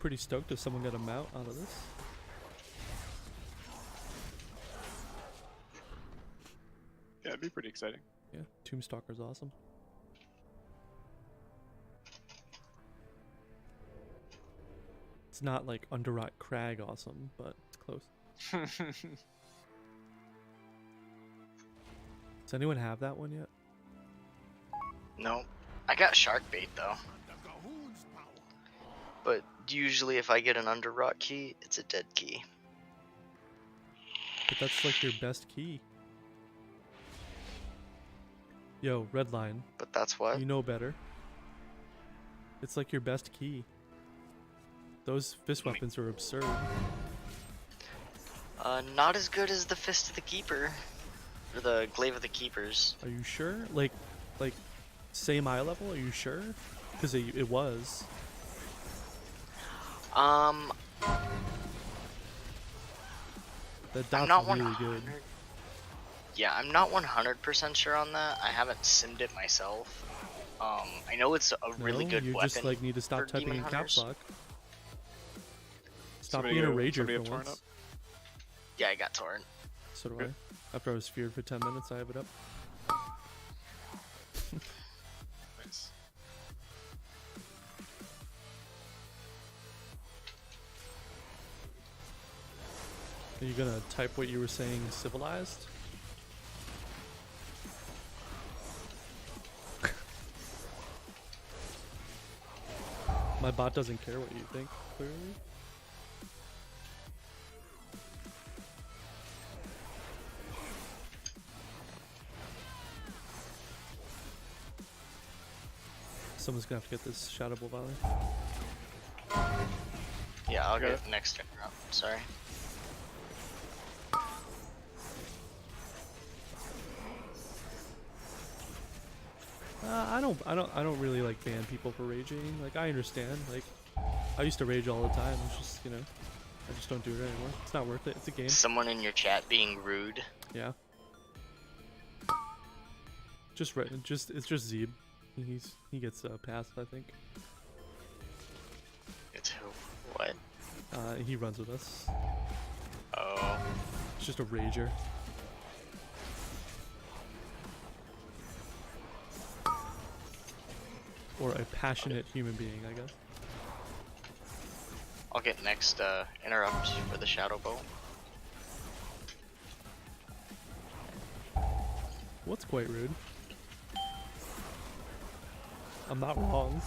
Speaker 2: pretty stoked if someone got a mount out of this.
Speaker 1: Yeah, it'd be pretty exciting.
Speaker 2: Yeah, Tombstalker's awesome. It's not like Underrot Crag awesome, but it's close. Does anyone have that one yet?
Speaker 3: No. I got shark bait though. But usually if I get an underrot key, it's a dead key.
Speaker 2: But that's like your best key. Yo, Redline.
Speaker 3: But that's what?
Speaker 2: You know better. It's like your best key. Those fist weapons are absurd.
Speaker 3: Not as good as the Fist of the Keeper. Or the Glaive of the Keepers.
Speaker 2: Are you sure? Like same eye level? Are you sure? Because it was. That
Speaker 3: I'm
Speaker 2: dot's
Speaker 3: not
Speaker 2: really
Speaker 3: 100.
Speaker 2: good.
Speaker 3: Yeah, I'm not 100% sure on that. I haven't simmed it myself. I know it's a really good
Speaker 2: you
Speaker 3: weapon.
Speaker 2: just like need to stop
Speaker 3: for
Speaker 2: typing
Speaker 3: demon
Speaker 2: in caps
Speaker 3: hunters.
Speaker 2: lock. Stop
Speaker 1: Somebody
Speaker 2: being a
Speaker 1: go-
Speaker 2: rager
Speaker 1: somebody
Speaker 2: for
Speaker 1: have torrent
Speaker 2: once.
Speaker 3: Yeah, I got torrent.
Speaker 2: So do
Speaker 1: Good.
Speaker 2: I. After I was feared for 10 minutes, I have it up.
Speaker 1: Nice.
Speaker 2: Are you gonna type what you were saying civilized? My bot doesn't care what you think, clearly. Someone's gonna have to get this Shadowball Valley.
Speaker 3: Yeah, I'll
Speaker 1: Got
Speaker 3: get
Speaker 1: it.
Speaker 3: next turn up. Sorry.
Speaker 2: I don't really like ban people for raging. Like I understand. Like I used to rage all the time. It's just I just don't do it anymore. It's not worth it. It's a game.
Speaker 3: Someone in your chat being rude.
Speaker 2: Yeah. It's just Zeeb. He gets passed, I think.
Speaker 3: It's who? What?
Speaker 2: He runs with us.
Speaker 3: Oh.
Speaker 2: It's just a rager. Or a passionate human being, I guess.
Speaker 3: I'll get next interrupt for the shadow bow.
Speaker 2: What's quite rude. I'm not wrong.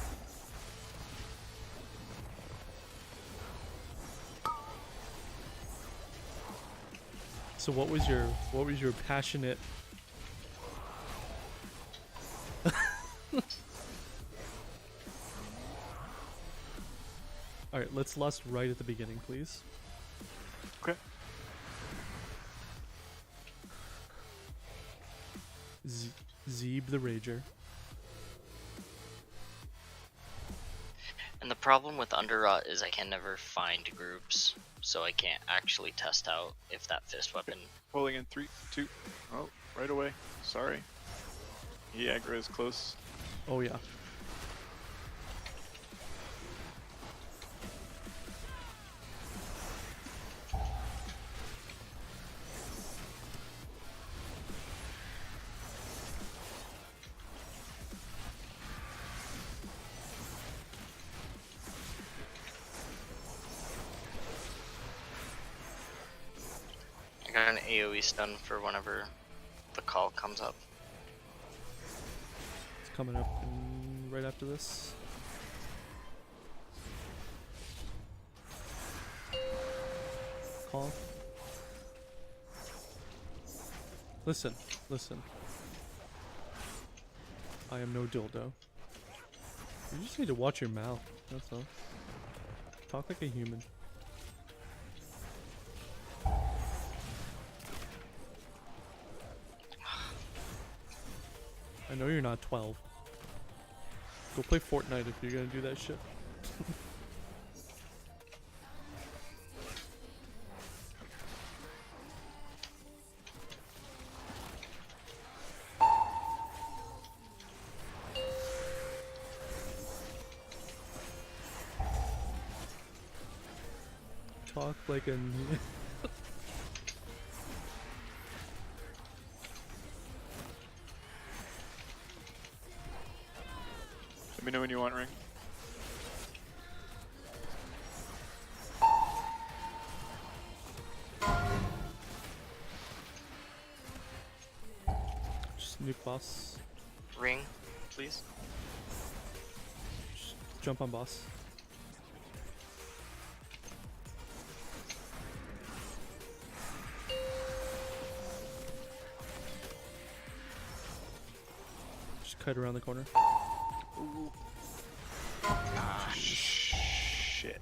Speaker 2: So what was your passionate Alright, let's lust right at the beginning, please.
Speaker 1: Okay.
Speaker 2: Zeeb the Rager.
Speaker 3: And the problem with underrot is I can never find groups, so I can't actually test out if that fist weapon.
Speaker 1: Pulling in 3, 2. Oh, right away. Sorry. He aggro's close.
Speaker 2: Oh yeah.
Speaker 3: I got an AoE stun for whenever the call comes up.
Speaker 2: It's coming up right after this. Call. Listen. I am no dildo. You just need to watch your mouth, that's all. Talk like a human. I know you're not 12. Go play Fortnite if you're gonna do that shit. talk like an.
Speaker 1: Let me know when you want ring.
Speaker 2: Just nuke boss.
Speaker 3: Ring, please.
Speaker 2: Just jump on boss. Just kite around the corner.
Speaker 1: Ah, shit.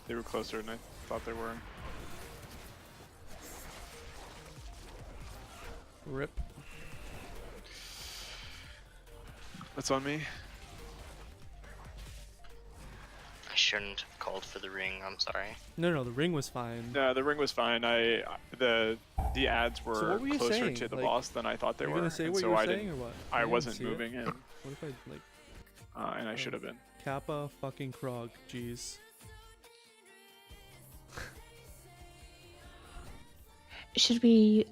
Speaker 1: They were closer than I thought they were.
Speaker 2: Rip.
Speaker 1: That's on me.
Speaker 3: I shouldn't have called for the ring. I'm sorry.
Speaker 2: No, the ring was fine.
Speaker 1: No, the ring was fine. The ads were
Speaker 2: what were you
Speaker 1: closer
Speaker 2: saying?
Speaker 1: to the
Speaker 2: Like,
Speaker 1: boss than I thought they
Speaker 2: you
Speaker 1: were.
Speaker 2: gonna say
Speaker 1: and
Speaker 2: what
Speaker 1: so
Speaker 2: you were
Speaker 1: I
Speaker 2: saying
Speaker 1: didn't.
Speaker 2: or what?
Speaker 1: I
Speaker 2: didn't
Speaker 1: wasn't
Speaker 2: see it.
Speaker 1: moving in,
Speaker 2: What if I like
Speaker 1: and I should have been.
Speaker 2: Kappa fucking Krog? Jeez.
Speaker 5: Should we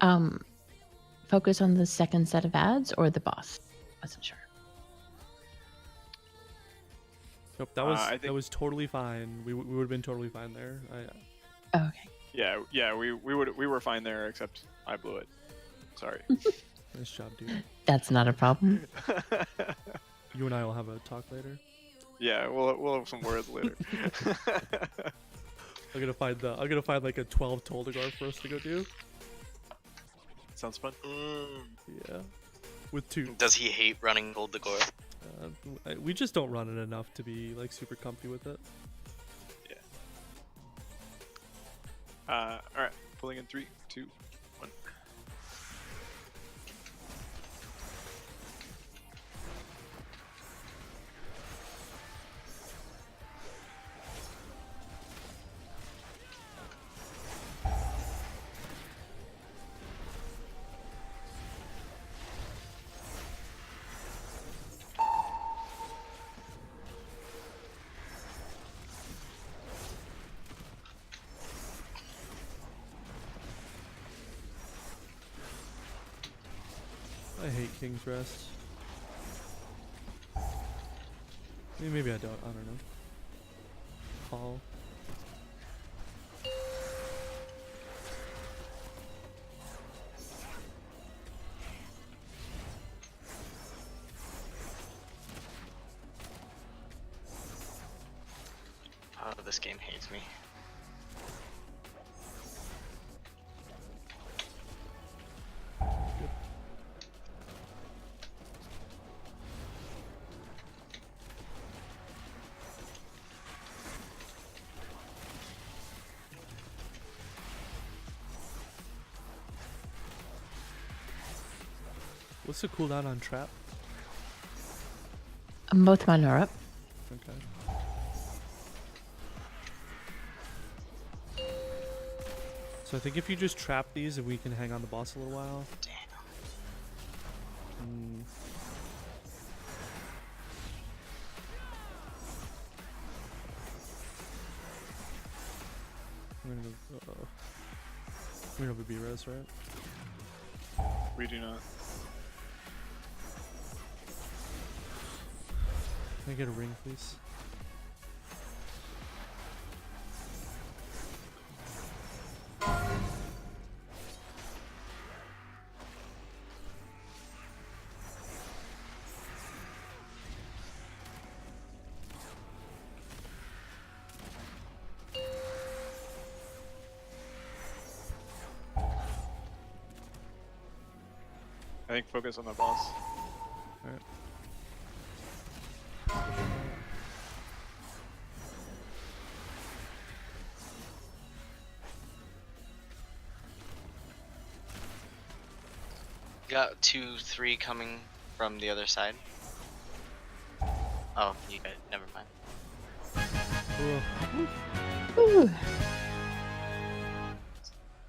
Speaker 5: focus on the second set of ads or the boss? Wasn't sure.
Speaker 2: Nope, that was
Speaker 1: I
Speaker 2: that
Speaker 1: think-
Speaker 2: was totally fine. We would have been totally fine there.
Speaker 5: Oh, okay.
Speaker 1: Yeah, we were fine there, except I blew it. Sorry.
Speaker 2: Nice job, dude.
Speaker 5: That's not a problem.
Speaker 2: You and I will have a talk later.
Speaker 1: Yeah, we'll have some words later.
Speaker 2: I'm gonna find like a 12 Toldagar for us to go do.
Speaker 1: Sounds fun.
Speaker 2: Yeah, with 2.
Speaker 3: Does he hate running Gold the Gore?
Speaker 2: We just don't run it enough to be like super comfy with it.
Speaker 1: All right, pulling in 3, 2, 1.
Speaker 2: I hate King's Rest. Maybe I don't. I don't know. Call.
Speaker 3: Oh, this game hates me.
Speaker 2: What's the cooldown on trap?
Speaker 5: Both mine are up.
Speaker 2: Okay. So I think if you just trap these, and we can hang on the boss a little while.
Speaker 3: Damn.
Speaker 2: Mm. We're gonna go. We don't have a B-res, right?
Speaker 1: We do not.
Speaker 2: Can I get a ring, please?
Speaker 1: I think focus on the boss.
Speaker 2: Alright.
Speaker 3: Got 2, 3 coming from the other side. Oh, you got never mind.
Speaker 5: Ooh.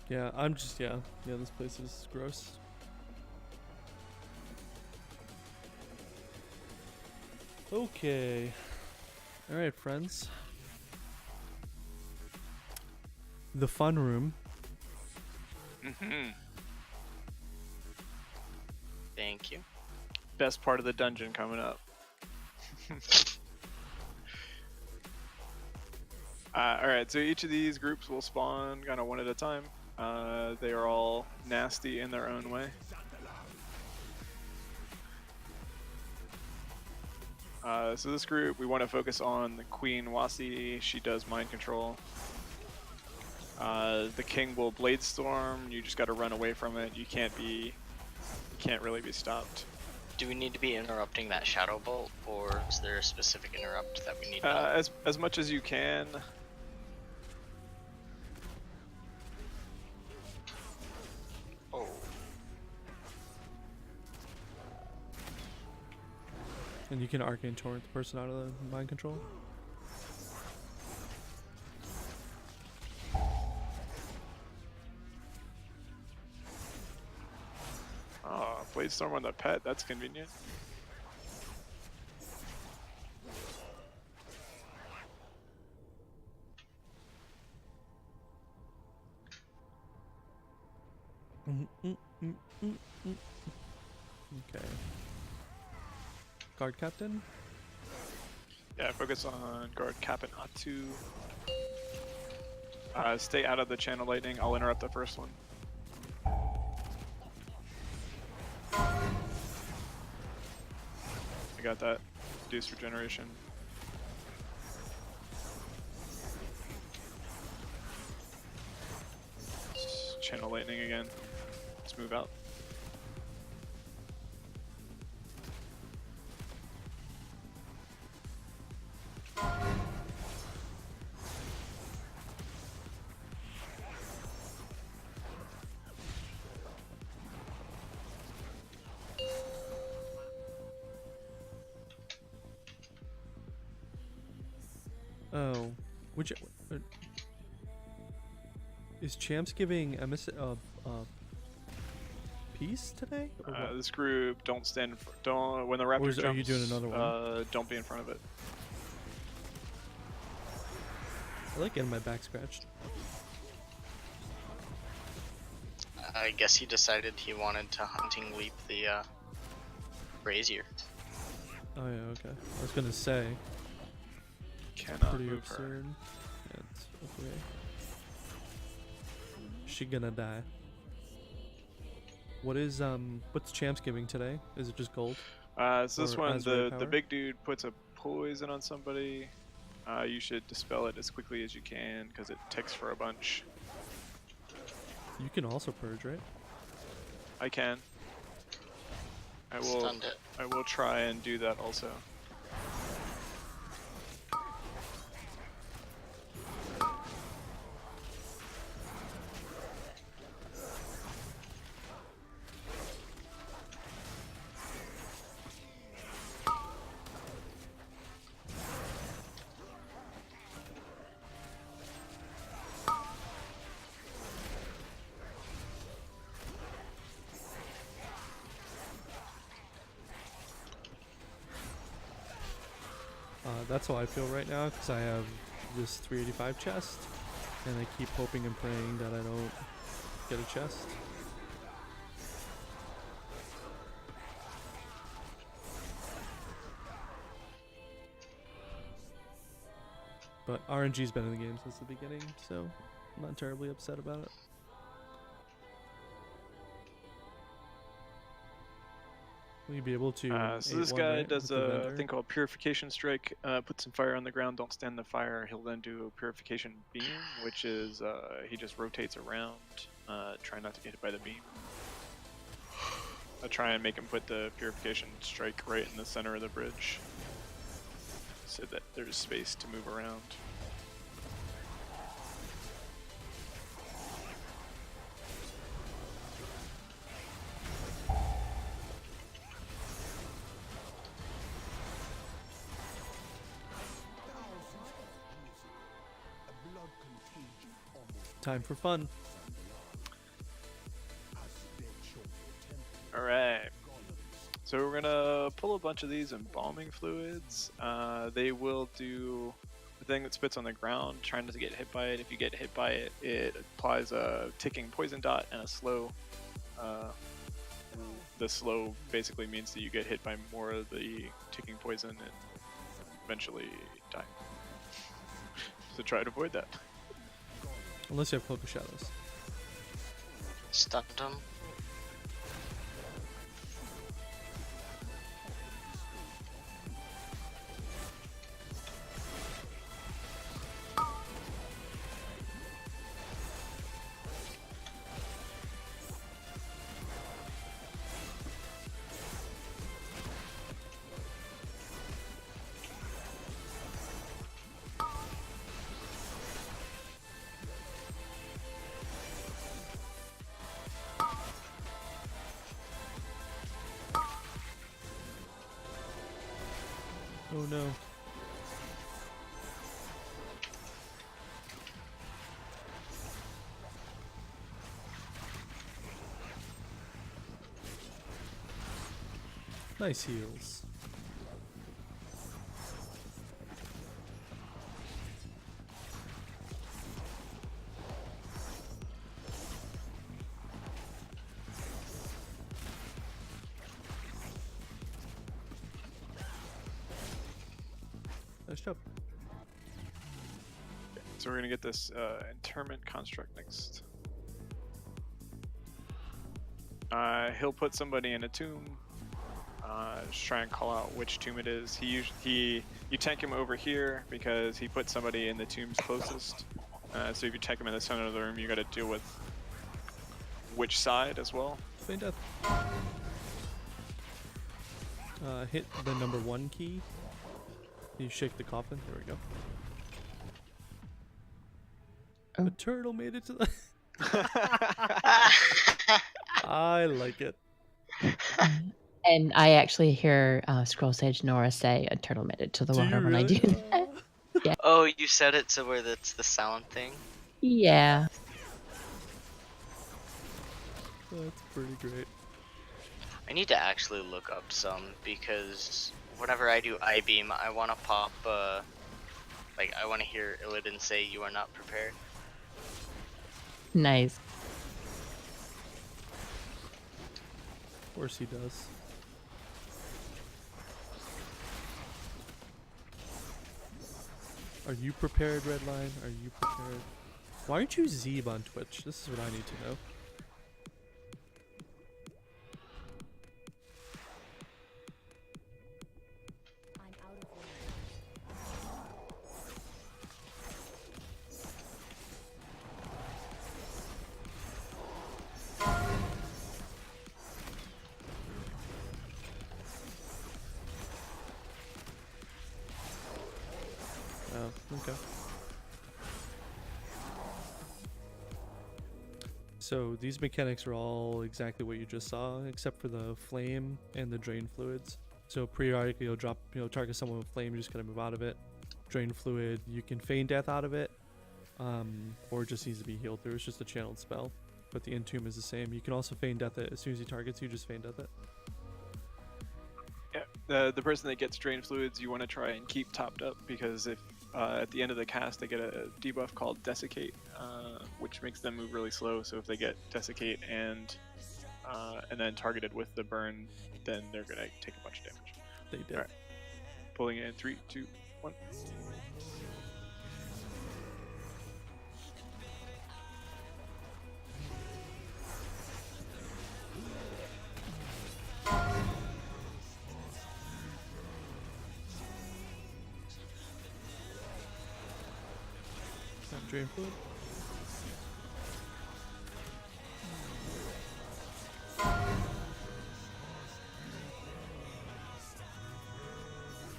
Speaker 2: Yeah, I'm just, yeah, this place is gross. Okay. Alright, friends. the fun room.
Speaker 3: Thank you.
Speaker 1: Best part of the dungeon coming up. Alright, so each of these groups will spawn kind of one at a time. They are all nasty in their own way. So this group, we want to focus on the Queen Wasi. She does mind control. The King will Blade Storm. You just got to run away from it. You can't really be stopped.
Speaker 3: Do we need to be interrupting that Shadow Bolt, or is there a specific interrupt that we need to...
Speaker 1: As much as you can.
Speaker 3: Oh.
Speaker 2: And you can Arcane Torrent the person out of the mind control.
Speaker 1: Oh, Blade Storm on the pet, that's convenient.
Speaker 2: Okay. Guard Captain?
Speaker 1: Yeah, focus on Guard Cap and Atu. Stay out of the Channel Lightning. I'll interrupt the first one. I got that. Reduce regeneration. Channel Lightning again. Let's move out.
Speaker 2: Oh, which is Champs giving peace today? Or what?
Speaker 1: This group don't stand. Don't when the raptor
Speaker 2: Or
Speaker 1: jumps.
Speaker 2: are you doing another one?
Speaker 1: Don't be in front of it.
Speaker 2: I like getting my back scratched.
Speaker 3: I guess he decided he wanted to hunting leap the brazier.
Speaker 2: Oh yeah, okay. I was gonna say,
Speaker 1: Cannot
Speaker 2: pretty
Speaker 1: move
Speaker 2: absurd. Yeah, it's okay. She gonna die. What is what's Champs giving today? Is it just gold?
Speaker 1: So this
Speaker 2: Or
Speaker 1: one,
Speaker 2: Azure
Speaker 1: the
Speaker 2: power?
Speaker 1: big dude puts a poison on somebody. You should dispel it as quickly as you can because it ticks for a bunch.
Speaker 2: You can also purge, right?
Speaker 1: I can. I will.
Speaker 3: Stunned it.
Speaker 1: I will try and do that also.
Speaker 2: That's how I feel right now because I have this 385 chest, and I keep hoping and praying that I don't get a chest. But RNG's been in the game since the beginning, so I'm not terribly upset about it. Will you be able to?
Speaker 1: So this
Speaker 2: 8-1,
Speaker 1: guy
Speaker 2: right,
Speaker 1: does
Speaker 2: with the
Speaker 1: a
Speaker 2: vendor?
Speaker 1: thing called Purification Strike. Put some fire on the ground, don't stand the fire. He'll then do a Purification Beam, which is he just rotates around. Try not to get hit by the beam. I'll try and make him put the Purification Strike right in the center of the bridge so that there's space to move around.
Speaker 2: Time for fun.
Speaker 1: Alright. So we're gonna pull a bunch of these embalming fluids. They will do, with thing that spits on the ground, trying not to get hit by it. If you get hit by it, it applies a ticking poison dot and a slow. The slow basically means that you get hit by more of the ticking poison and eventually die. So try to avoid that.
Speaker 2: Unless you have Cloak of Shadows.
Speaker 3: Stunned him.
Speaker 2: Oh no. Nice heals. Nice job.
Speaker 1: So we're gonna get this interment construct next. He'll put somebody in a tomb. Just try and call out which tomb it is. You tank him over here because he put somebody in the tombs closest. So if you tank him in the center of the room, you got to deal with which side as well.
Speaker 2: Feign death. Hit the number 1 key. You shake the coffin. There we go.
Speaker 5: Oh.
Speaker 2: The turtle made it to the. I like it.
Speaker 5: And I actually hear Scroll Sage Nora say a turtle made it to the
Speaker 2: Do you
Speaker 5: water when I do
Speaker 2: really?
Speaker 5: that.
Speaker 3: Oh, you said it to where that's the sound thing?
Speaker 5: Yeah.
Speaker 2: That's pretty great.
Speaker 3: I need to actually look up some because whenever I do I-beam, I want to pop, like, I want to hear Illidan say, "You are not prepared."
Speaker 5: Nice.
Speaker 2: Of course he does. Are you prepared, Redline? Are you prepared? Why aren't you Zeeb on Twitch? This is what I need to know.
Speaker 6: I'm out of room.
Speaker 2: Oh, okay. So these mechanics are all exactly what you just saw, except for the flame and the drain fluids. So periodically you'll drop, target someone with flame, you just gotta move out of it. Drain fluid, you can feign death out of it, or it just needs to be healed through. It's just a channeled spell. But the entomb is the same. You can also feign death it as soon as he targets you, just feign death it.
Speaker 1: Yeah, the person that gets drain fluids, you want to try and keep topped up because if at the end of the cast they get a debuff called Desiccate, which makes them move really slow. So if they get Desiccate and then targeted with the burn, then they're gonna take a bunch of damage.
Speaker 2: They did.
Speaker 1: Alright. Pulling it in 3, 2, 1.
Speaker 2: Drain fluid.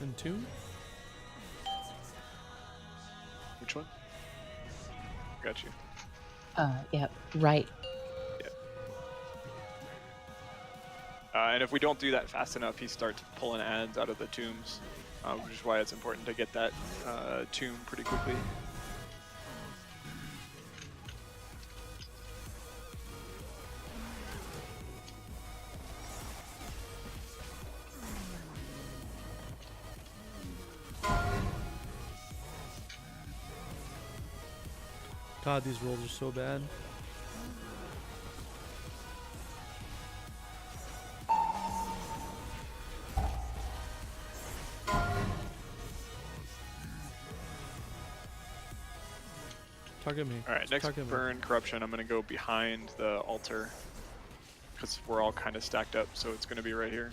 Speaker 2: Entomb?
Speaker 1: Which one? Got you.
Speaker 5: Yeah, right.
Speaker 1: And if we don't do that fast enough, he starts pulling ads out of the tombs, which is why it's important to get that tomb pretty quickly.
Speaker 2: God, these rolls are so bad. Target me.
Speaker 1: All right, next
Speaker 2: Target me.
Speaker 1: burn corruption. I'm gonna go behind the altar because we're all kind of stacked up, so it's gonna be right here.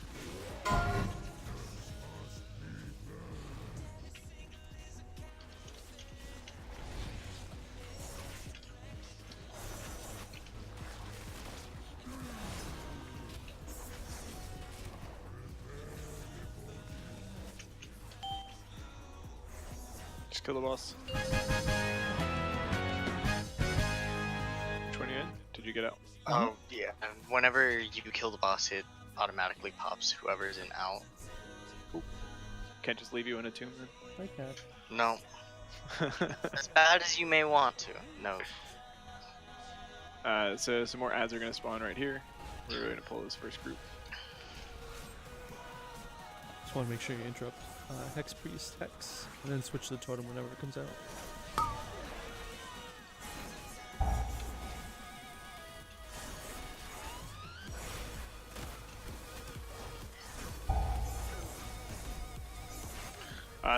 Speaker 1: Just kill the boss. Which one are you in? Did you get out?
Speaker 3: Oh yeah. Whenever you kill the boss, it automatically pops whoever's in out.
Speaker 1: Can't just leave you in a tomb
Speaker 2: I can't.
Speaker 3: No,
Speaker 1: then?
Speaker 3: as bad as you may want to. No.
Speaker 1: So some more ads are gonna spawn right here. We're gonna pull this first group.
Speaker 2: Just want to make sure you interrupt Hex Priest Hex, and then switch to the totem whenever it comes out.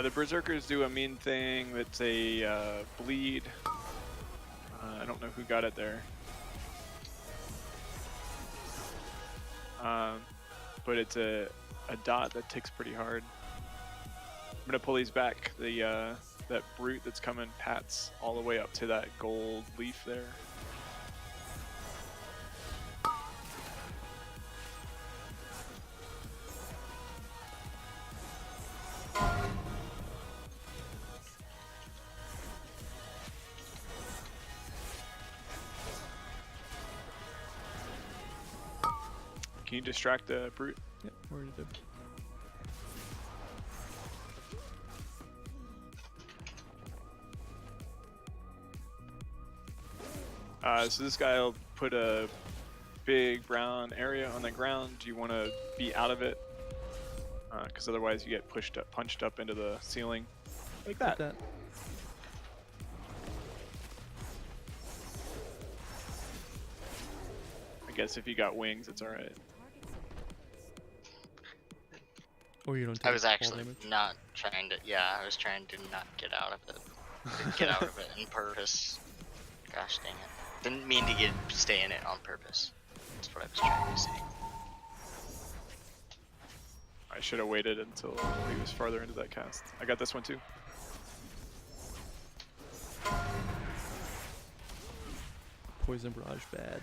Speaker 1: The Berserkers do a mean thing that's a bleed. I don't know who got it there. But it's a dot that ticks pretty hard. I'm gonna pull these back. The that brute that's coming pats all the way up to that gold leaf there. Can you distract the brute?
Speaker 2: Yep, already did.
Speaker 1: So this guy will put a big brown area on the ground. You want to be out of it, because otherwise you get punched up into the ceiling, like
Speaker 2: Like
Speaker 1: that.
Speaker 2: that.
Speaker 1: I guess if you got wings, it's all right.
Speaker 2: Or you don't take
Speaker 3: I was
Speaker 2: fall
Speaker 3: actually
Speaker 2: damage.
Speaker 3: not trying to. Yeah, I was trying to not get out of it. Didn't get out of it on purpose. Gosh dang it! Didn't mean to stay in it on purpose. That's what I was trying to say.
Speaker 1: I should have waited until he was farther into that cast. I got this one too.
Speaker 2: Poison barrage bad.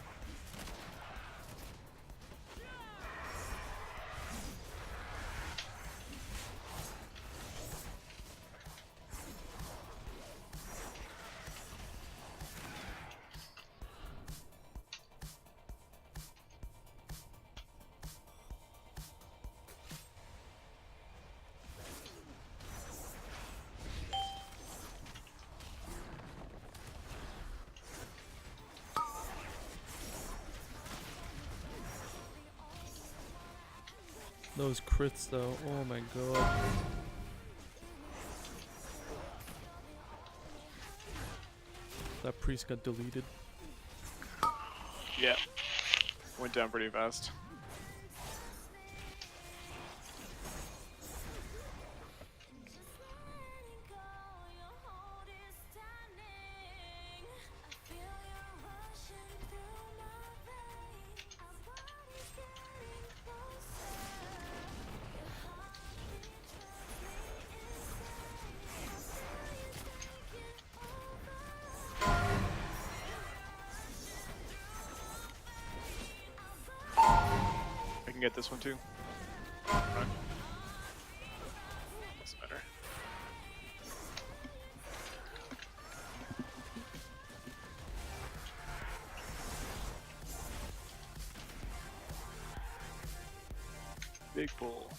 Speaker 2: Those crits though, oh my god. That priest got deleted.
Speaker 1: Yeah, went down pretty fast. I can get this one too. Run. Doesn't matter. Big pull.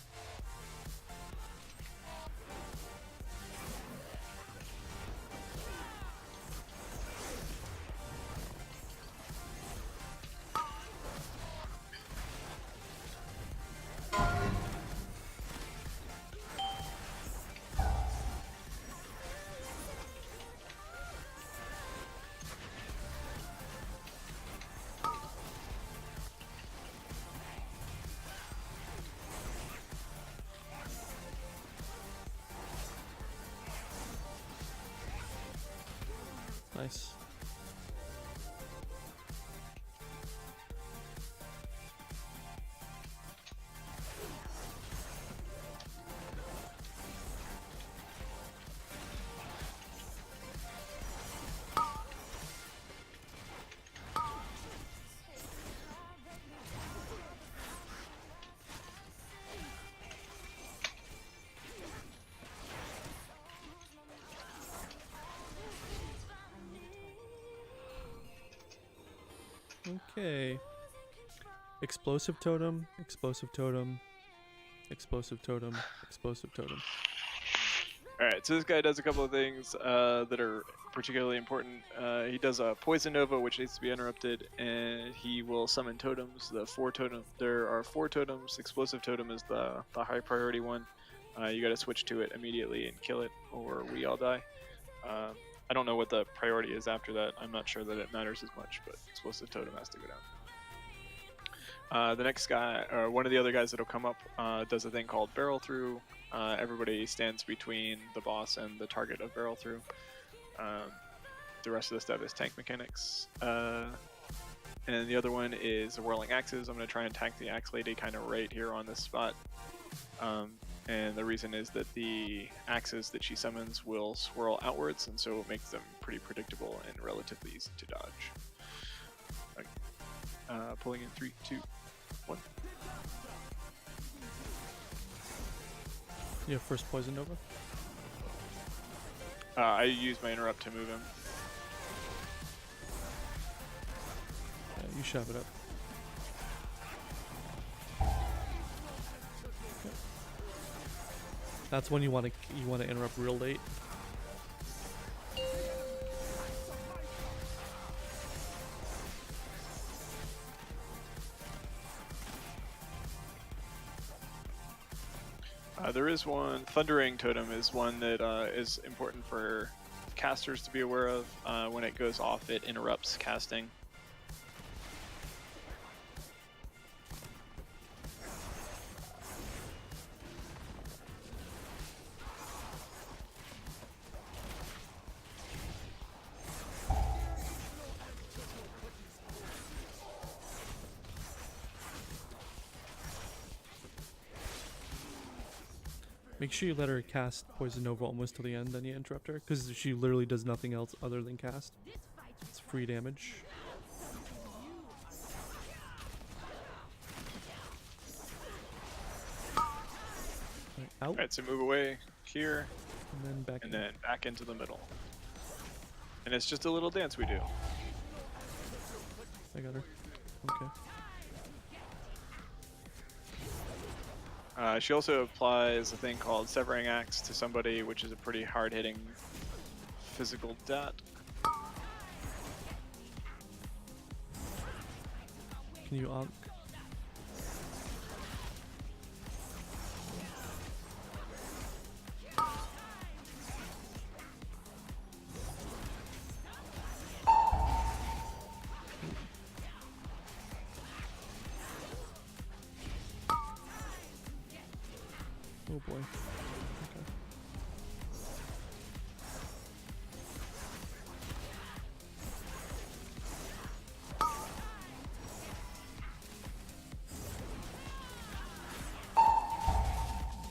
Speaker 2: Okay. Explosive totem, explosive totem, explosive totem, explosive totem.
Speaker 1: Alright, so this guy does a couple of things that are particularly important. He does a Poison Nova, which needs to be interrupted, and he will summon totems. There are 4 totems. Explosive Totem is the high priority one. You gotta switch to it immediately and kill it, or we all die. I don't know what the priority is after that. I'm not sure that it matters as much, but Explosive Totem has to go down. The next guy, or one of the other guys that'll come up, does a thing called Barrel Through. Everybody stands between the boss and the target of Barrel Through. The rest of the stuff is tank mechanics. And the other one is the Whirling Axes. I'm going to try and tank the Axe Lady kind of right here on this spot. And the reason is that the axes that she summons will swirl outwards, and so it makes them pretty predictable and relatively easy to dodge. Okay. Pulling in 3, 2, 1.
Speaker 2: Yeah, first Poison Nova.
Speaker 1: I use my interrupt to move him.
Speaker 2: Yeah, you shove it up. Yep. That's when you want to interrupt real late.
Speaker 1: There is one, Thundering Totem is one that is important for casters to be aware of. When it goes off, it interrupts casting.
Speaker 2: Make sure you let her cast Poison Nova almost till the end, then you interrupt her, because she literally does nothing else other than cast. It's free damage. Right, out,
Speaker 1: Alright, so move away here,
Speaker 2: and then back
Speaker 1: and
Speaker 2: in.
Speaker 1: then back into the middle. And it's just a little dance we do.
Speaker 2: I got her. Okay.
Speaker 1: She also applies a thing called Severing Axe to somebody, which is a pretty hard-hitting physical dat.
Speaker 2: Can you Ankh? Oh boy. Okay.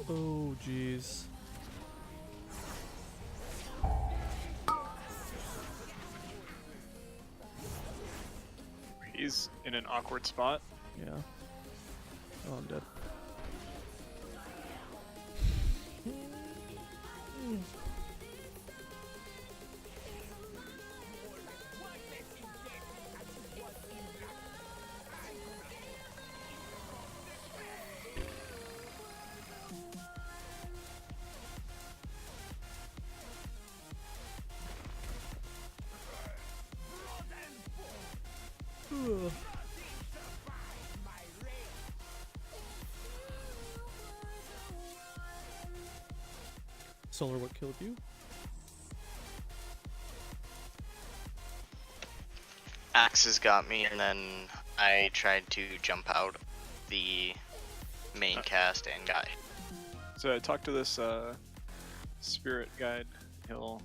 Speaker 2: Oh jeez.
Speaker 1: He's in an awkward spot.
Speaker 2: Yeah. Oh, I'm dead. Ugh. Solar, what killed you?
Speaker 3: Axes got me, and then I tried to jump out the main cast and got hit.
Speaker 1: So I talked to this spirit guide. He'll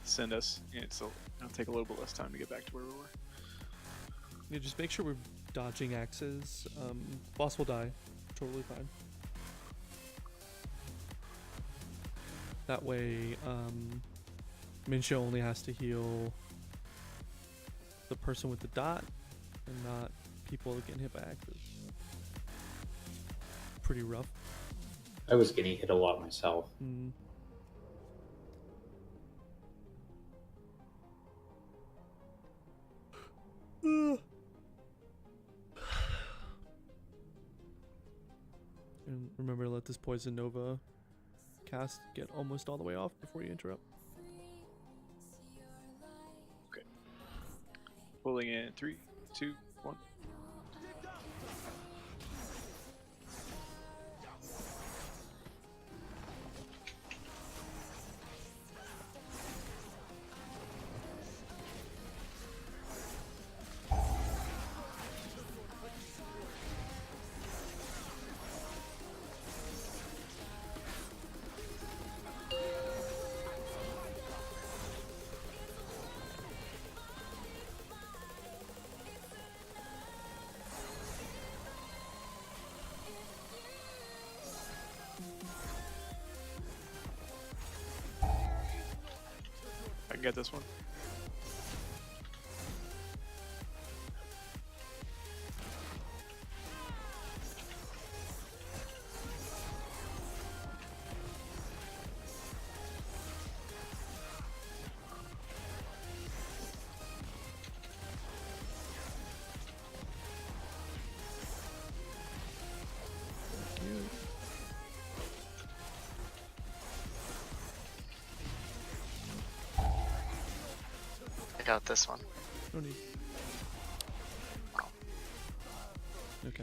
Speaker 1: send us. It'll take a little bit less time to get back to where we were.
Speaker 2: Yeah, just make sure we're dodging axes. Boss will die. Totally fine. That way, Minsha only has to heal the person with the dot and not people getting hit by axes. Pretty rough.
Speaker 4: I was getting hit a lot myself.
Speaker 2: Mm. Ugh. Remember to let this Poison Nova cast get almost all the way off before you interrupt.
Speaker 1: Pulling in 3, 2, 1. I can get this one.
Speaker 3: I got this one.
Speaker 2: No need. Okay.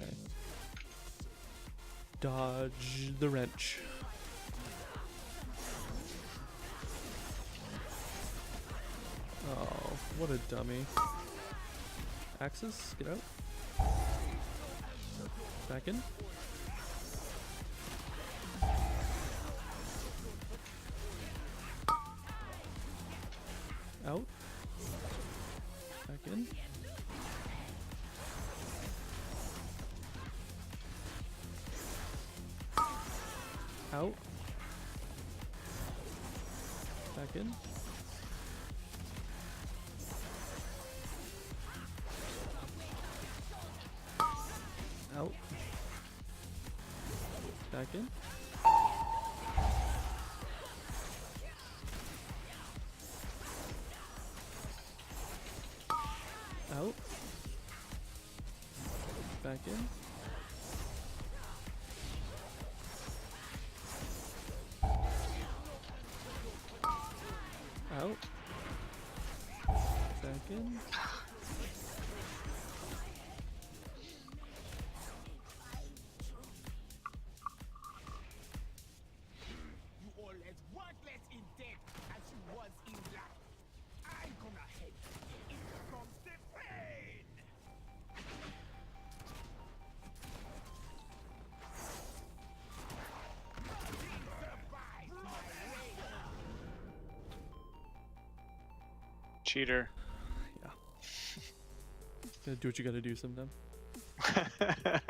Speaker 2: Dodge the wrench. Oh, what a dummy. Axis, get out. Back in. Out. Back in. Out. Back in. Out. Back in. Out. Back in. Out. Back in.
Speaker 7: You all as worthless in death as you was in life. I'm gonna head. Here comes the pain.
Speaker 1: Cheater.
Speaker 2: Yeah. Gotta do what you gotta do sometime. Alright,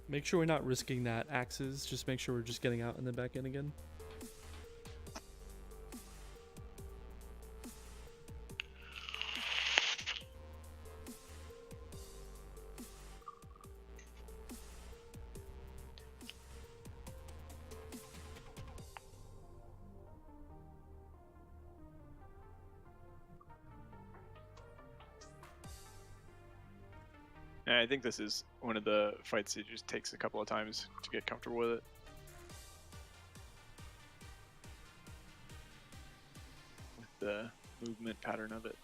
Speaker 2: make sure we're not risking that axes. Just make sure we're just getting out and then back in again.
Speaker 1: And I think this is one of the fights that just takes a couple of times to get comfortable with it. With the movement pattern of it.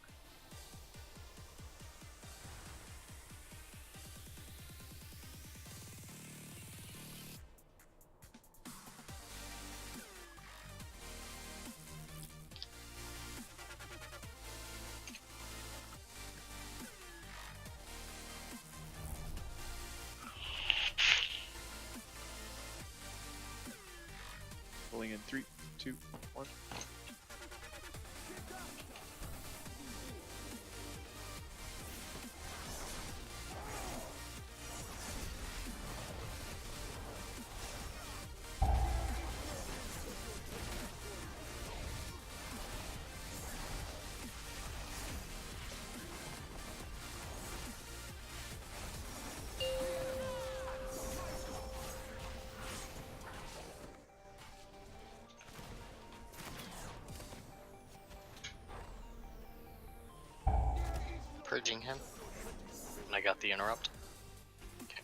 Speaker 1: Pulling in 3, 2, 1.
Speaker 3: Purging him. I got the interrupt. Okay.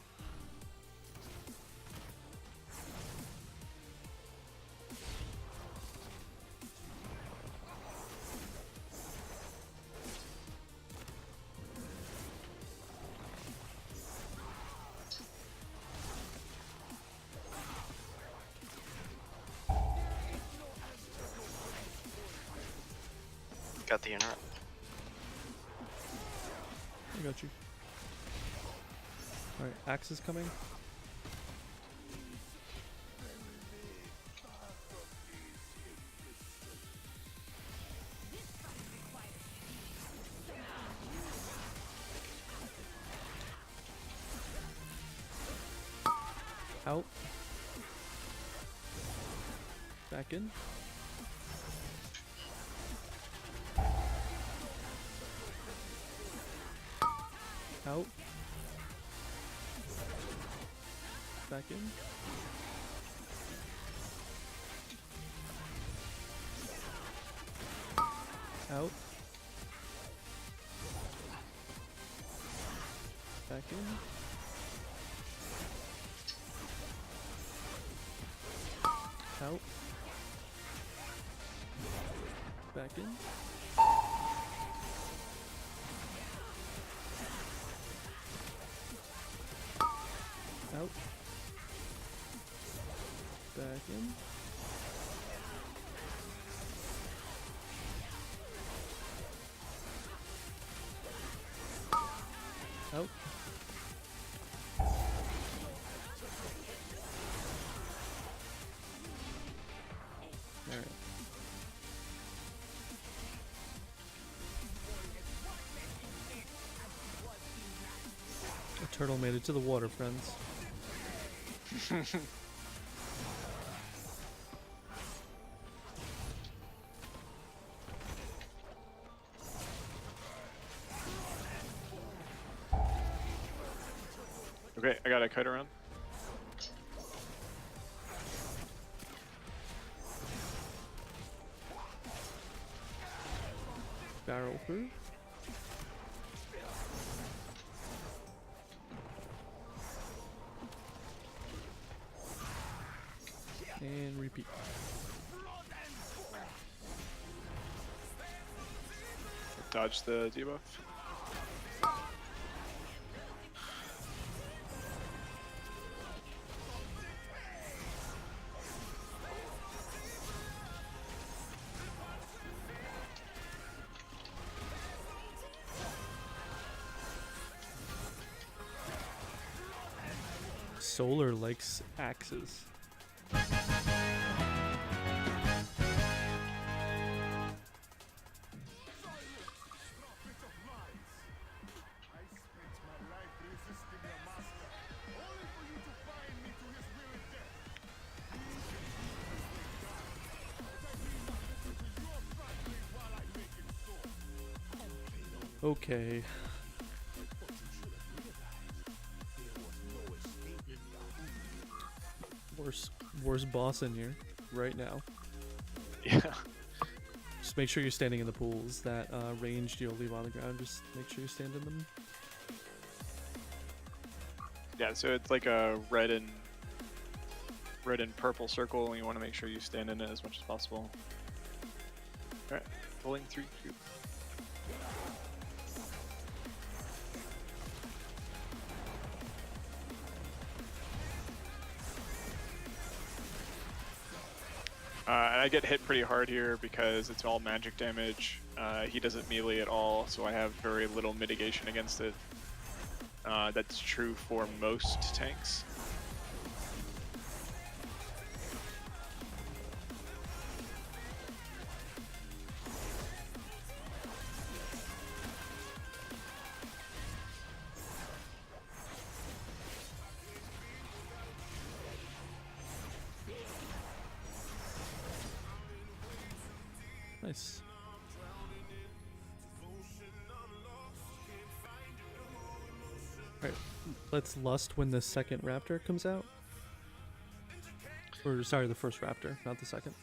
Speaker 3: Got the interrupt.
Speaker 2: I got you. Alright, axe is coming. Out. Back in. Out. Back in. Out. Back in. Out. Back in. Out. Back in. Out. Alright. A turtle made it to the water, friends.
Speaker 1: Okay, I got a kite around.
Speaker 2: Barrel through. And repeat.
Speaker 1: Dodge the debuff.
Speaker 2: Solar likes axes. Okay. Worst boss in here right now.
Speaker 1: Yeah.
Speaker 2: Just make sure you're standing in the pools. That ranged you'll leave on the ground. Just make sure you stand in them.
Speaker 1: Yeah, so it's like a red and purple circle, and you want to make sure you stand in it as much as possible. Alright, pulling 3, 2. And I get hit pretty hard here because it's all magic damage. He doesn't melee at all, so I have very little mitigation against it. That's true for most tanks.
Speaker 2: Nice. Alright, let's lust when the second raptor comes out. Or, sorry, the first raptor, not the second.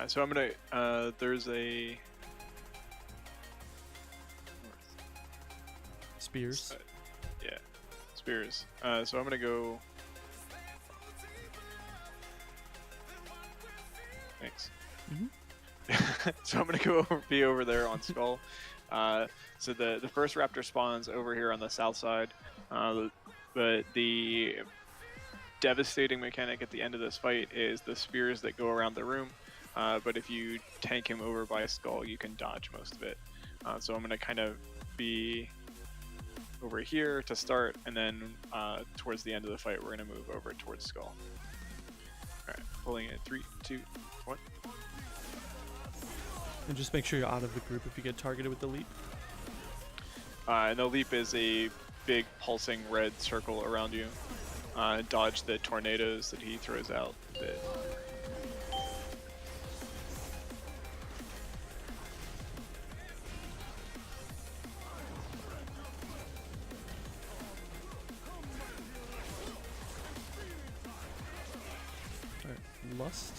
Speaker 1: So I'm gonna, there's a
Speaker 2: Spears.
Speaker 1: Yeah, spears. So I'm gonna go. Thanks. So I'm gonna be over there on Skull. So the first raptor spawns over here on the south side, but the devastating mechanic at the end of this fight is the spears that go around the room. But if you tank him over by a Skull, you can dodge most of it. So I'm gonna kind of be over here to start, and then towards the end of the fight, we're gonna move over towards Skull. All right, pulling it 3, 2, 1.
Speaker 2: And just make sure you're out of the group if you get targeted with the leap.
Speaker 1: And the leap is a big pulsing red circle around you. Dodge the tornadoes that he throws out.
Speaker 2: Alright, Lust.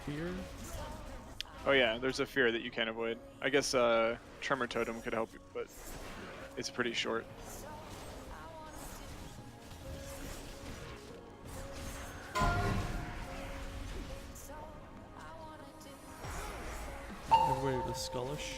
Speaker 2: Fear.
Speaker 1: Oh yeah, there's a fear that you can't avoid. I guess Tremor Totem could help you, but it's pretty short.
Speaker 2: Everybody with Skullish.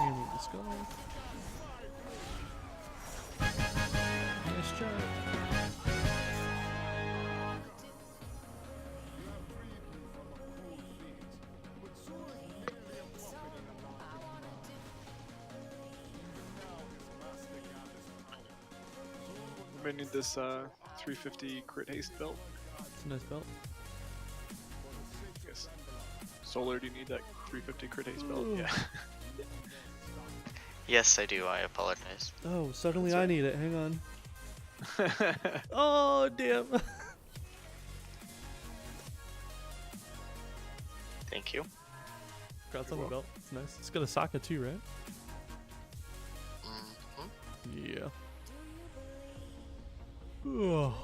Speaker 2: Remove the skull. Nice job.
Speaker 1: We may need this 350 crit haste belt.
Speaker 2: It's a nice belt.
Speaker 1: I guess. Solar, do you need that 350 crit haste belt?
Speaker 2: Ooh.
Speaker 1: Yeah.
Speaker 3: Yes, I do. I apologize.
Speaker 2: Oh, suddenly
Speaker 1: That's
Speaker 2: I
Speaker 1: right.
Speaker 2: need it. Hang on. Oh, damn.
Speaker 3: Thank you.
Speaker 2: Congrats on the belt. It's nice. It's got a Sokka too, right?
Speaker 3: Hmm.
Speaker 2: Yeah. Oh.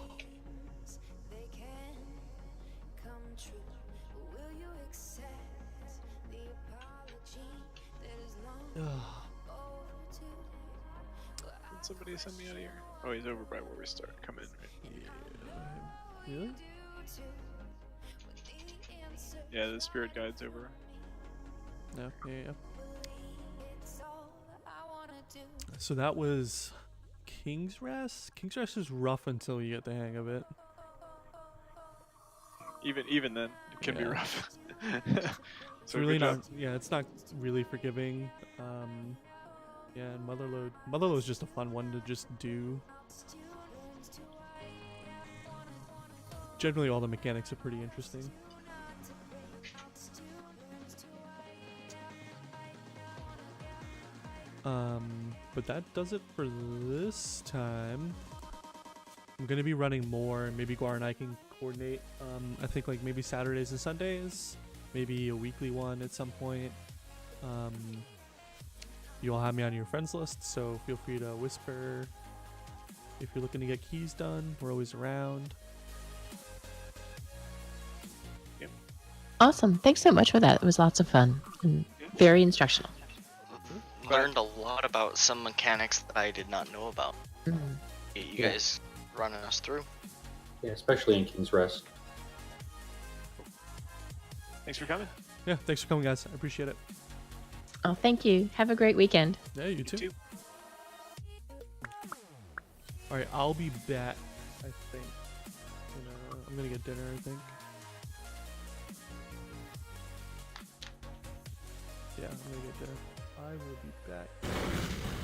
Speaker 6: They can come true. Will you accept the apology that is long overdue?
Speaker 1: Can somebody send me out of here? Oh, he's over by where we start. Come in, right?
Speaker 2: Really?
Speaker 1: Yeah, the spirit guide's over.
Speaker 2: No. Yeah. So that was King's Rest. King's Rest is rough until you get the hang of it.
Speaker 1: Even then, it can be
Speaker 2: Yeah.
Speaker 1: rough.
Speaker 2: It's really not. Yeah, it's not really forgiving. Yeah, and Motherload is just a fun one to just do. Generally, all the mechanics are pretty interesting. But that does it for this time. I'm gonna be running more. Maybe Guar and I can coordinate. I think like maybe Saturdays and Sundays, maybe a weekly one at some point. You all have me on your friends list, so feel free to whisper if you're looking to get keys done. We're always around.
Speaker 5: Awesome. Thanks so much for that. It was lots of fun and very instructional.
Speaker 3: Learned a lot about some mechanics that I did not know about.
Speaker 5: Mm.
Speaker 3: You
Speaker 4: Yeah.
Speaker 3: guys running us through.
Speaker 4: Yeah, especially in King's Rest.
Speaker 1: Thanks for coming.
Speaker 2: Yeah, thanks for coming, guys. I appreciate it.
Speaker 5: Oh, thank you. Have a great weekend.
Speaker 2: Yeah, you too.
Speaker 1: too.
Speaker 2: All right, I'll be back. I think. I'm gonna get dinner. I think. Yeah, I'm gonna get dinner. I will be back.